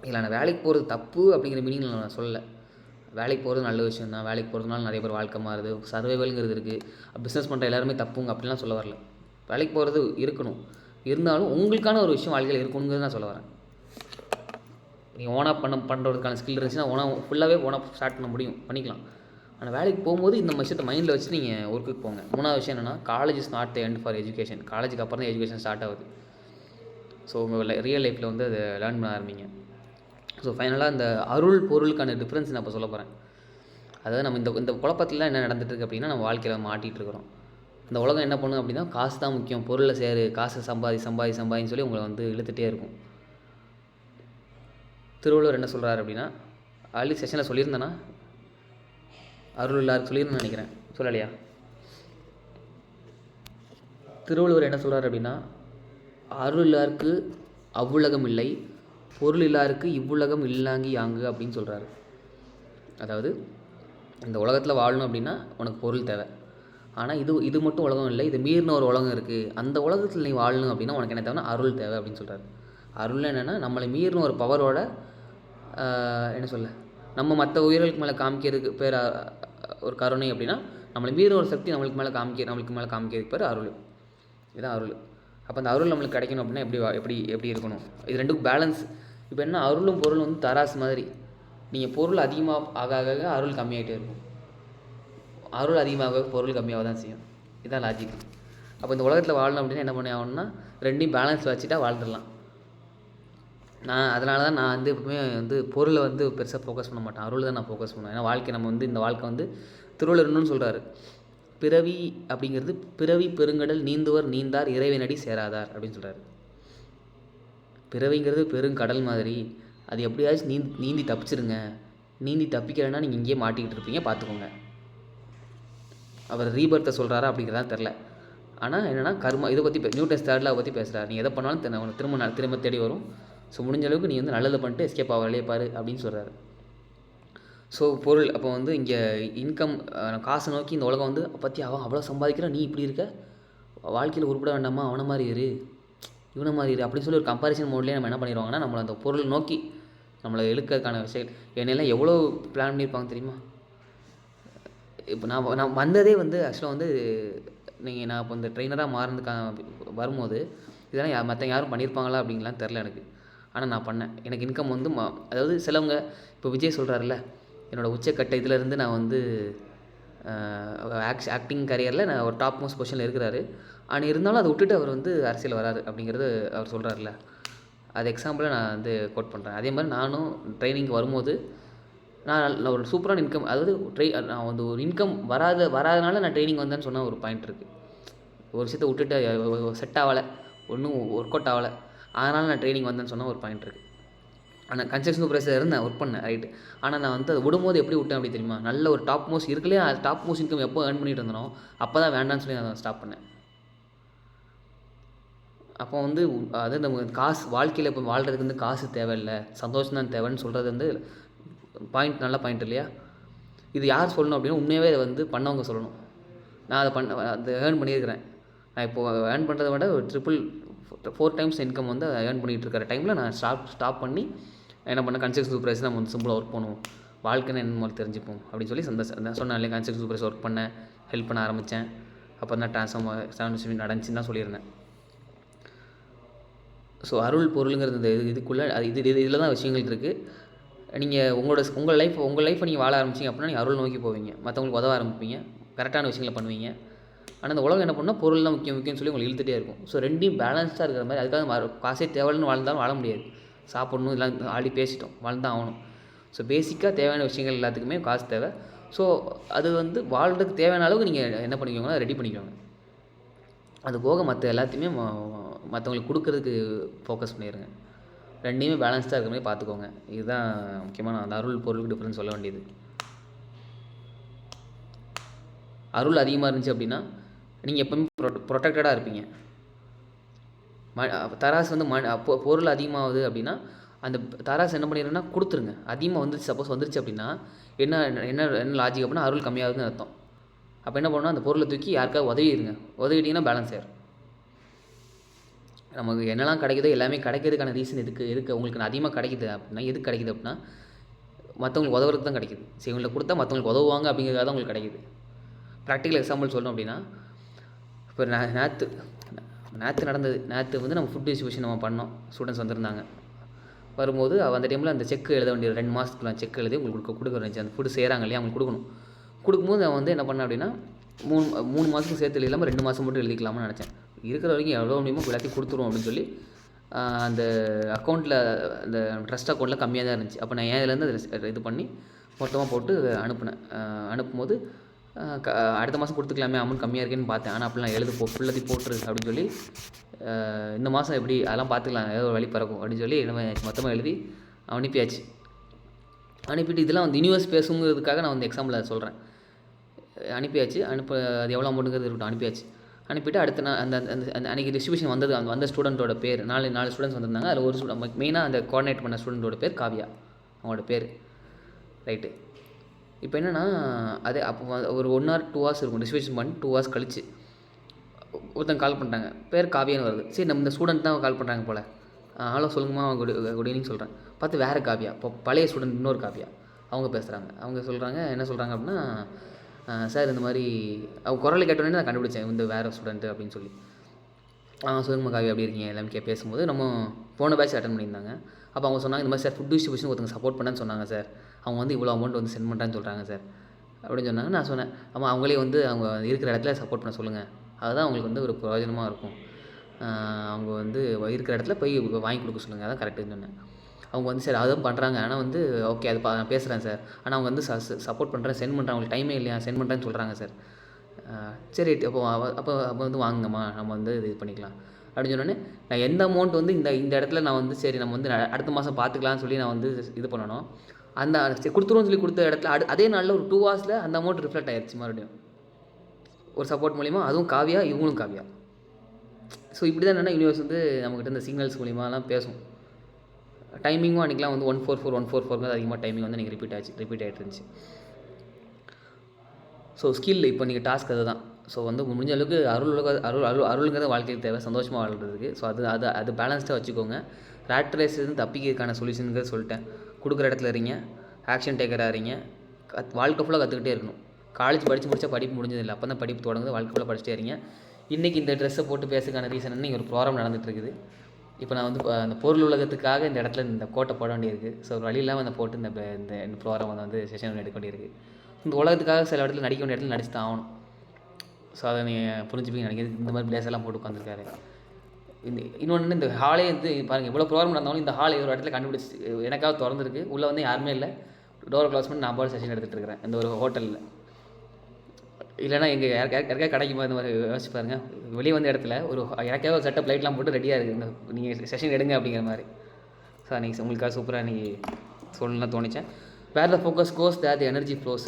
இல்லை, நான் வேலைக்கு போகிறது தப்பு அப்படிங்கிற மீனிங்கில் நான் சொல்லலை. வேலைக்கு போகிறது நல்ல விஷயம் தான். வேலைக்கு போகிறதுனால நிறைய பேர் வாழ்க்கை மாறுது, சர்வைவல்ங்கிறது இருக்குது. பிஸ்னஸ் பண்ணுற எல்லாருமே தப்புங்க அப்படிலாம் சொல்ல வரல. வேலைக்கு போகிறது இருக்கணும், இருந்தாலும் உங்களுக்கான ஒரு விஷயம் வாழ்க்கையில் இருக்கணுங்கிறது நான் சொல்ல வரேன். நீங்கள் ஓனாக பண்ணுறதுக்கான ஸ்கில் இருந்துச்சுன்னா ஃபுல்லாகவே ஓனாக ஸ்டார்ட் பண்ண முடியும், பண்ணிக்கலாம். ஆனால் வேலைக்கு போகும்போது இந்த விஷயத்தை மைண்டில் வச்சு நீங்கள் ஒர்க்குக்கு போங்க. 3வது விஷயம் என்னென்னா, college is not the end for education. காலேஜுக்கு அப்புறம் தான் எஜுகேஷன் ஸ்டார்ட் ஆகுது. ஸோ உங்கள் ரியல் லைஃப்பில் வந்து அதை லேர்ன் பண்ண ஆரம்பிங்க. ஸோ ஃபைனலாக இந்த அருள் பொருளுக்கான டிஃப்ரென்ஸ் நான் இப்போ சொல்ல போகிறேன். அதாவது நம்ம இந்த குழப்பத்தில் என்ன நடந்துட்டுருக்கு அப்படின்னா, நம்ம வாழ்க்கையில் மாட்டிகிட்டு இருக்கிறோம். இந்த உலகம் என்ன பண்ணும் அப்படின்னா, காசு தான் முக்கியம், பொருளை சேரு, காசை சம்பாதின்னு சொல்லி உங்களை வந்து இழுத்துகிட்டே இருக்கும். திருவள்ளுவர் என்ன சொல்கிறார் அப்படின்னா, ஆல்ரெடி செஷனில் சொல்லியிருந்தேன்னா, அருள் எல்லாருக்கும் சொல்லியிருந்தேன்னு நினைக்கிறேன், சொல்லலையா? திருவள்ளுவர் என்ன சொல்கிறார் அப்படின்னா, அருள் இல்லாருக்கு அவ்வுலகம் இல்லை, பொருள் இல்லாருக்கு இவ்வுலகம் இல்லாங்கி யாங்கு அப்படின்னு சொல்கிறாரு. அதாவது இந்த உலகத்தில் வாழணும் அப்படின்னா உனக்கு பொருள் தேவை. ஆனால் இது மட்டும் உலகம் இல்லை, இது மீறின ஒரு உலகம் இருக்குது. அந்த உலகத்தில் நீ வாழணும் அப்படின்னா உனக்கு என்ன தேவைன்னா அருள் தேவை அப்படின்னு சொல்கிறாரு. அருள் என்னென்னா, நம்மளை மீறின ஒரு பவரோட என்ன சொல்ல, நம்ம மற்ற உயிர்களுக்கு மேலே காமிக்கிறதுக்கு பேர் ஒரு கருணை அப்படின்னா, நம்மளை மீறின ஒரு சக்தி நம்மளுக்கு மேலே காமிக்கிறதுக்கு பேர் அருள். இதுதான் அருள். அப்போ அந்த அருள் நம்மளுக்கு கிடைக்கணும் அப்படின்னா எப்படி இருக்கணும்? இது ரெண்டுக்கும் பேலன்ஸ். இப்போ என்ன, அருளும் பொருளும் வந்து தராசு மாதிரி. நீங்கள் பொருள் அதிகமாக ஆக அருள் கம்மியாகிட்டே இருக்கும், அருள் அதிகமாக பொருள் கம்மியாக தான் செய்யும். இதுதான் லாஜிக். அப்போ இந்த உலகத்தில் வாழணும் அப்படின்னா என்ன பண்ணி ஆகணும்னா, ரெண்டையும் பேலன்ஸ் வச்சுட்டா வாழ்ந்துடலாம். அதனால தான் நான் வந்து எப்பவுமே வந்து பொருளை வந்து பெருசாக ஃபோக்கஸ் பண்ண மாட்டேன், அருள் தான் நான் ஃபோக்கஸ் பண்ணுவேன். ஏன்னா நம்ம வந்து இந்த வாழ்க்கை வந்து திருவள்ளுவர்னு சொல்கிறாரு, பிறவி அப்படிங்கிறது பிறவி பெருங்கடல் நீந்துவர் நீந்தார் இறைவனடி சேராதார் அப்படின்னு சொல்கிறாரு. பிறவிங்கிறது பெருங்கடல் மாதிரி, அது எப்படியாச்சும் நீந்தி தப்பிச்சிருங்க. நீந்தி தப்பிக்கிறேன்னா நீங்கள் இங்கேயே மாட்டிக்கிட்டு இருப்பீங்க, பார்த்துக்கோங்க. அவர் ரீபர்த்தை சொல்கிறாரா அப்படிங்கிறதா தெரில. ஆனால் என்னென்னா, கர்மா இதை பற்றி நியூட்டன்ஸ் தேர்ட் லா பற்றி பேசுகிறார். நீ எதை பண்ணாலும் திரும்ப தேடி வரும். ஸோ முடிஞ்ச அளவுக்கு நீ வந்து நல்லதை பண்ணிட்டு எஸ்கேப் ஆக வேலையை பாரு அப்படின்னு சொல்கிறாரு. ஸோ பொருள், அப்போ வந்து இங்கே இன்கம், காசை நோக்கி இந்த உலகம் வந்து பற்றி அவன் அவ்வளோ சம்பாதிக்கிறான், நீ இப்படி இருக்க, வாழ்க்கையில் உருப்பட வேண்டாமா, அவனை மாதிரி இரு, இவனை மாதிரி இரு அப்படின்னு சொல்லி ஒரு கம்பாரிசன் மோட்லேயே நம்ம என்ன பண்ணிடுவாங்கன்னா, நம்மளை அந்த பொருள் நோக்கி நம்மளை இழுக்கிறதுக்கான விஷயங்கள் என்னெல்லாம் எவ்வளோ பிளான் பண்ணியிருப்பாங்க தெரியுமா? இப்போ நான் வந்ததே வந்து ஆக்சுவலாக வந்து நான் இப்போ இந்த ட்ரெயினராக மாறினதுக்கான வரும்போது இதெல்லாம் மற்ற யாரும் பண்ணியிருப்பாங்களா அப்படின்லாம் தெரில எனக்கு. ஆனால் நான் பண்ணேன். எனக்கு இன்கம் வந்து அதாவது சிலவங்க இப்போ விஜய் சொல்கிறாருல்ல, என்னோடய உச்சக்கட்ட இதிலேருந்து நான் வந்து ஆக்டிங் கரியரில் நான் ஒரு டாப் மோஸ்ட் பொசிஷனில் இருக்கிறாரு. ஆனால் இருந்தாலும் அதை விட்டுட்டு அவர் வந்து அரசியல் வராரு அப்படிங்கிறது அவர் சொல்கிறாருல்ல, அது எக்ஸாம்பிளாக நான் வந்து கோட் பண்ணுறேன். அதே மாதிரி நானும் ட்ரைனிங்க்கு வரும்போது நான் ஒரு சூப்பரான இன்கம், அதாவது நான் வந்து ஒரு இன்கம் வராதனால நான் ட்ரைனிங் வந்தேன்னு சொன்ன ஒரு பாயிண்ட் இருக்குது. ஒரு விஷயத்தை விட்டுட்டு செட் ஆகலை, ஒன்றும் ஒர்க் அவுட் ஆகலை, அதனால் நான் ட்ரைனிங் வந்தேன்னு சொன்ன ஒரு பாயிண்ட் இருக்குது. ஆனால் கன்ஸ்ட்ரக்ஷன் சூப்பர்வைசர் இருந்து நான் ஒர்க் பண்ணேன், ரைட்டு. ஆனால் நான் வந்து அதை விடும்போது எப்படி விட்டேன் அப்படி தெரியுமா? நல்ல ஒரு டாப் மோஸ்ட் இருக்குல்லையே, டாப் மோஸ்ட் இன்கம் எப்போ ஏர்ன் பண்ணிட்டு இருந்தனோ அப்போ தான் வேண்டான்னு சொல்லி நான் ஸ்டாப் பண்ணேன். அப்போ வந்து அது நம்ம காசு வாழ்க்கையில் இப்போ வாழ்கிறதுக்கு வந்து காசு தேவையில்லை, சந்தோஷம் தான் தேவைன்னு சொல்கிறது வந்து பாயிண்ட், நல்ல பாயிண்ட் இல்லையா? இது யார் சொல்லணும் அப்படின்னா உண்மையாகவே அதை வந்து பண்ணவங்க சொல்லணும். நான் அதை ஏர்ன் பண்ணியிருக்கிறேன். நான் இப்போது ஏர்ன் பண்ணுறதை விட ஒரு 4 டைம்ஸ் இன்கம் வந்து ஏர்ன் பண்ணிகிட்டு இருக்கிற டைமில் நான் ஸ்டாப் பண்ணி என்ன பண்ணேன், கன்ஸ்ட்ரக்ஷன் சூப்பர்வைசர் நம்ம வந்து சிம்பிளாக ஒர்க் பண்ணுவோம், வாழ்க்கைன்னு என்ன தெரிஞ்சுப்போம் அப்படின்னு சொல்லி சொன்னேன் இல்லையா. கன்ஸ்ட்ரக்ஷன் சூப்பர்வைசர் ஒர்க் பண்ணேன், ஹெல்ப் பண்ண ஆரம்பித்தேன். அப்போ தான் ட்ரான்ஸ்ஃபார்மேஷன் நடந்துச்சுன்னு தான் சொல்லியிருந்தேன். ஸோ அருள் பொருளுங்கிறது இந்த இதுக்குள்ளே இதில் தான் விஷயங்கள் இருக்குது. நீங்கள் உங்கள் லைஃப்பை நீங்கள் வாழ ஆரம்பிச்சிங்க அப்படின்னா நீங்கள் அருள் நோக்கி போவீங்க, மற்றவங்களுக்கு உதவ ஆரம்பிப்பீங்க, கரெக்டான விஷயங்களை பண்ணுவீங்க. ஆனால் இந்த உலகம் என்ன பண்ணால் பொருள் தான் முக்கியம்னு சொல்லி உங்களை இழுத்துகிட்டே இருக்கும். ஸோ ரெண்டையும் பேலன்ஸ்டாக இருக்கிற மாதிரி, அதுக்காக காசே தேவைன்னு வாழ்ந்தாலும் வாழ முடியாது. சாப்பிட்ணும் இதெல்லாம் ஆல்ரெடி பேசிட்டோம், வாழ்ந்தான் ஆகணும். ஸோ பேசிக்காக தேவையான விஷயங்கள் எல்லாத்துக்குமே காசு தேவை. ஸோ அது வந்து வாழ்கிறதுக்கு தேவையான அளவுக்கு நீங்கள் என்ன பண்ணிக்கோங்கன்னா ரெடி பண்ணிக்கோங்க. அது போக மற்ற எல்லாத்தையுமே மற்றவங்களுக்கு கொடுக்கறதுக்கு ஃபோக்கஸ் பண்ணிடுங்க. ரெண்டையுமே பேலன்ஸ்டாக இருக்கிற மாதிரி பார்த்துக்கோங்க. இதுதான் முக்கியமான அந்த அருள் பொருளுக்கு டிஃப்ரென்ஸ் சொல்ல வேண்டியது. அருள் அதிகமாக இருந்துச்சு அப்படின்னா நீங்கள் எப்போவுமே ப்ரொடெக்டடாக இருப்பீங்க. தராசு வந்து பொருள் அதிகமாகுது அப்படின்னா அந்த தராசு என்ன பண்ணிடுன்னா கொடுத்துருங்க. அதிகமாக வந்துருச்சு, சப்போஸ் வந்துருச்சு அப்படின்னா என்ன என்ன என்ன லாஜிக் அப்படின்னா அருள் கம்மியாகுதுன்னு அர்த்தம். அப்போ என்ன பண்ணணும், அந்த பொருளை தூக்கி யாருக்காவது உதவிட்டிங்கன்னா பேலன்ஸ் ஆயிடும். நமக்கு என்னெல்லாம் கிடைக்குதோ எல்லாமே கிடைக்கிறதுக்கான ரீசன் எதுக்கு உங்களுக்கு அதிகமாக கிடைக்குது அப்படின்னா, எதுக்கு கிடைக்குது அப்படின்னா மற்றவங்களுக்கு உதவுறதுக்கு தான் கிடைக்குது. சரி, இவங்களை கொடுத்தா மற்றவங்களுக்கு உதவுவாங்க அப்படிங்கிறதுக்காக தான் உங்களுக்கு கிடைக்குது. ப்ராக்டிக்கல் எக்ஸாம்பிள் சொல்லணும் அப்படின்னா, இப்போ நேற்று நடந்தது. நேற்று வந்து நம்ம ஃபுட் டிஸ்ட்ரிபியூஷன் நம்ம பண்ணோம். ஸ்டூடெண்ட்ஸ் வந்திருந்தாங்க. வரும்போது அந்த டைமில் அந்த செக் எழுத வேண்டிய 2 மாதத்துக்குள்ள செக் எழுதி உங்களுக்கு கொடுக்க இருந்துச்சு. அந்த ஃபுட்டு செய்கிறாங்க இல்லையா, அவங்களுக்கு கொடுக்கணும். கொடுக்கும்போது நான் வந்து என்ன பண்ணேன் அப்படின்னா 3 மாதத்துக்கு சேர்த்து இல்லாமல் 2 மாதம் மட்டும் எழுதிக்கலாம்னு நினச்சேன். இருக்கிற வரைக்கும் எவ்வளோ முடியுமோ எல்லாத்தையும் கொடுத்துருவோம் அப்படின்னு சொல்லி அந்த அக்கௌண்ட்டில், அந்த ட்ரஸ்ட் அக்கௌண்ட்டில் கம்மியாக தான் இருந்துச்சு. அப்போ நான் இதுலேருந்து இது பண்ணி மொத்தமாக போட்டு அனுப்புனேன். அனுப்பும்போது அடுத்த மாதம் கொடுத்துக்கலாமே, அமௌண்ட் கம்மியாக இருக்கேன்னு பார்த்தேன். ஆனால் அப்படிலாம் ஃபுல்லாத்தையும் போட்டுரு அப்படின்னு சொல்லி இந்த மாதம் எப்படி அதெல்லாம் பார்த்துக்கலாம், ஏதோ ஒரு வழி பறக்கும் அப்படின்னு சொல்லி மொத்தமாக எழுதி அனுப்பியாச்சு. அனுப்பிட்டு இதெல்லாம் வந்து யூனிவர்ஸ் பேசுங்கிறதுக்காக நான் வந்து எக்ஸாம்பிள் சொல்கிறேன். அனுப்பியாச்சு. அது எவ்வளோ அமௌண்ட்டுங்கிறது இருக்கட்டும், அனுப்பியாச்சு. அனுப்பிட்டு அடுத்த நாள் அந்த அன்றைக்கி டிஸ்ட்ரிபியூஷன் வந்தது. வந்த ஸ்டூடெண்ட்டோட பேர் 4 ஸ்டூடெண்ட்ஸ் வந்திருந்தாங்க. அதில் ஒரு ஸ்டூடெண்ட் மெயினாக அந்த கோஆர்டினேட் பண்ண ஸ்டூடெண்ட்டோட பேர் காவியா, அவங்களோட பேர், ரைட்டு. இப்போ என்னென்னா அதே அப்போ ஒரு 1 or 2 hours இருக்கும். டிஸ்ட்ரிபியூஷன் பண்ணி 2 hours கழிச்சு ஒருத்தங்க கால் பண்ணிட்டாங்க. பேர் காவியான்னு வருது. சரி, நம்ம இந்த ஸ்டூடெண்ட் தான் கால் பண்ணுறாங்க போல். ஹலோ சொல்லுங்கம்மா, குட் ஈவினிங் சொல்கிறேன். பார்த்து வேறு காவியா, இப்போ பழைய ஸ்டூடெண்ட் இன்னொரு காவியா அவங்க பேசுகிறாங்க. அவங்க சொல்கிறாங்க, என்ன சொல்கிறாங்க அப்படின்னா, சார் இந்த மாதிரி அவங்க குரலை கேட்டோன்னே நான் கண்டுபிடிச்சேன் இந்த வேறு ஸ்டூடெண்ட்டு அப்படின்னு சொல்லி. சொல்லுங்கம்மா காவியா, எப்படி இருக்கீங்க எல்லாமே பேசும்போது நம்ம போன பேட்ச் அட்டன் பண்ணியிருந்தாங்க. அப்போ அவங்க சொன்னாங்க, இந்த மாதிரி சார் ஃபுட் டிஸ்ட்ரிபியூஷன் ஒருத்தங்க சப்போர்ட் பண்ணேன்னு சொன்னாங்க சார், அவங்க வந்து இவ்வளோ அமௌண்ட் வந்து சென்ட் பண்ணுறான்னு சொல்கிறாங்க சார் அப்படின்னு சொன்னாங்க. நான் சொன்னேன், ஆமாம் அவங்களே வந்து அவங்க இருக்கிற இடத்துல சப்போர்ட் பண்ண சொல்லுங்கள், அதுதான் அவங்களுக்கு வந்து ஒரு பிரயோஜனமாக இருக்கும். அவங்க வந்து இருக்கிற இடத்துல போய் வாங்கி கொடுக்க சொல்லுங்கள், அதான் கரெக்டுன்னு சொன்னேன். அவங்க வந்து சரி அதுவும் பண்ணுறாங்க, ஆனால் வந்து ஓகே அது நான் பேசுகிறேன் சார், ஆனால் அவங்க வந்து சப்போர்ட் பண்ணுறேன், சென்ட் பண்ணுறேன், அவங்களுக்கு டைமே இல்லையா, சென்ட் பண்ணுறேன்னு சொல்கிறாங்க சார். சரி அப்போ வந்து வாங்குங்கம்மா, நம்ம வந்து இது பண்ணிக்கலாம் அப்படின்னு சொன்னோன்னே, நான் எந்த அமௌண்ட் வந்து இந்த இடத்துல நான் வந்து சரி நம்ம வந்து அடுத்த மாதம் பார்த்துக்கலான்னு சொல்லி நான் வந்து இது பண்ணணும், அந்த கொடுத்துருவோன்னு சொல்லி கொடுத்த இடத்துல அதே நாளில் ஒரு 2 hours அந்த அமௌண்ட் ரிஃப்ளெக்ட் ஆயிடுச்சு மறுபடியும் ஒரு சப்போர்ட் மூலிமா. அதுவும் காவியா, இவங்களும் காவியா. ஸோ இப்படி தான் என்னென்னா யூனிவர்ஸ் வந்து நம்மக்கிட்ட இந்த சிக்னல்ஸ் மூலிமாலாம் பேசும். டைமிங்கும் அன்றைக்கெலாம் வந்து 144 அதிகமாக டைமிங் வந்து எனக்கு ரிப்பீட் ஆகிட்டு இருந்துச்சு. ஸோ ஸ்கில் இப்போ நீங்கள் டாஸ்க் அது தான். ஸோ வந்து முடிஞ்ச அளவுக்கு அருளுங்கிறத வாழ்க்கையில் தேவை, சந்தோஷமாக வாழ்கிறதுக்கு. ஸோ அது பேலன்ஸ்டாக வச்சுக்கோங்க. ரேட் ரேஸ் இருந்து தப்பிக்கிறதுக்கான சொல்யூஷனுங்கிறத சொல்லிட்டேன். கொடுக்குற இடத்துல இருங்க, ஆக்ஷன் டேக்கராக இருங்க, வாழ்க்கை ஃபுல்லாக கற்றுக்கிட்டே இருக்கணும். காலேஜ் படித்து முடிச்சா படிப்பு முடிஞ்சதில்லை, அப்போ தான் படிப்பு தொடங்குது. வாழ்க்கைக்குள்ளே படிச்சுட்டே இருங்க. இன்றைக்கி இந்த ட்ரெஸ்ஸை போட்டு பேசுறதுக்கான ரீசன் என்ன, இங்கே ஒரு ப்ரோக்ராம் நடந்துகிட்ருக்குது. இப்போ நான் வந்து அந்த பொருள் உலகத்துக்காக இந்த இடத்துல இந்த கோட்டை போட வேண்டியிருக்கு. ஸோ ஒரு வழி இல்லாமல் அந்த போட்டு இந்த ப்ரோக்ராம் வந்து செஷன் எடுக்க வேண்டியிருக்கு. இந்த உலகத்துக்காக சில இடத்துல நடிக்க வேண்டிய இடத்துல நடிச்சு தான் ஆகணும். ஸோ அதை நீங்கள் புரிஞ்சுப்பீங்க நினைக்கிறது. இந்த மாதிரி பிளேஸ் எல்லாம் போட்டு உட்காந்துருக்காரு. இன்னொன்று, இந்த ஹாலே வந்து பாருங்கள், இவ்வளோ ப்ரோக்ராம் நடந்தாலும் இந்த ஹால் ஒரு இடத்துல கண்டுபிடிச்சி எனக்காக திறந்துருக்கு. உள்ளே வந்து யாருமே இல்லை. டோரை க்ளோஸ் பண்ணி நான் பாட்டு செஷன் எடுத்துகிட்டு இருக்கிறேன் இந்த ஒரு ஹோட்டலில். இல்லைனா எங்கள் யாருக்காவது கிடைக்குமா இந்த மாதிரி யோசிச்சு பாருங்கள். வெளியே வந்த இடத்துல ஒரு எனக்காக ஒரு செட்டப் லைட்லாம் போட்டு ரெடியாக இருக்குது, இந்த நீங்கள் செஷன் எடுங்க அப்படிங்கிற மாதிரி. ஸோ நீங்கள் உங்களுக்காக சூப்பராக இன்றைக்கி சொல்லலாம் தோணிச்சேன். Where the focus goes there the energy flows.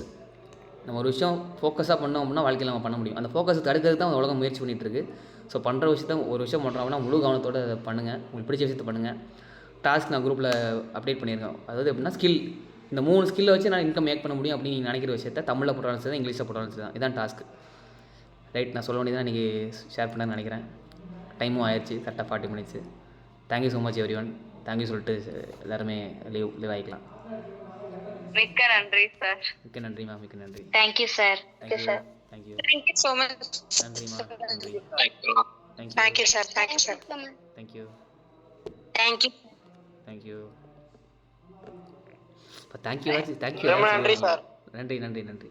நம்ம ஒரு விஷயம் ஃபோக்கஸாக பண்ணோம் அப்படின்னா வாழ்க்கையில் நம்ம பண்ண முடியும். அந்த ஃபோக்கஸை தடுக்கிறதுக்கு தான் உலகம் முயற்சி பண்ணிகிட்ருக்கு. ஸோ பண்ணுற விஷயத்த ஒரு விஷயம் பண்ணுறோம் அப்படின்னா முழு கவனத்தோடு அதை பண்ணுங்கள். உங்களுக்கு பிடிச்ச விஷயத்தை பண்ணுங்கள். டாஸ்க் நான் குரூப்பில் அப்டேட் பண்ணியிருக்கேன். அதாவது எப்படின்னா ஸ்கில், இந்த 3 ஸ்கில்லை வச்சு நான் இன்கம் மேக் பண்ண முடியும் அப்படின்னு நீங்கள் நினைக்கிற விஷயத்தை தமிழில் போட்டாலும் சரி தான், இங்கிலீஷில் போட்டாலும் சரி தான். இதான் டாஸ்க். ரைட், நான் சொல்ல வேண்டியதான் இன்றைக்கி ஷேர் பண்ணேன்னு நினைக்கிறேன். டைமும் ஆயிடுச்சு, கரெக்டாக 40 minutes. Thank you so much every one. Thank you சொல்லிட்டு எல்லாருமே லீவ் ஆகிக்கலாம். மிக்க நன்றி சார். மிக்க நன்றி மேம், மிக்க நன்றி. Thank you sir. Thank you sir. Thank you. Thank you so much. நன்றிம்மா, நன்றி. Thank you sir. Thank you sir. Thank you. Thank you. Thank you. இப்போ தேங்க்யூ. நன்றி சார். நன்றி நன்றி நன்றி.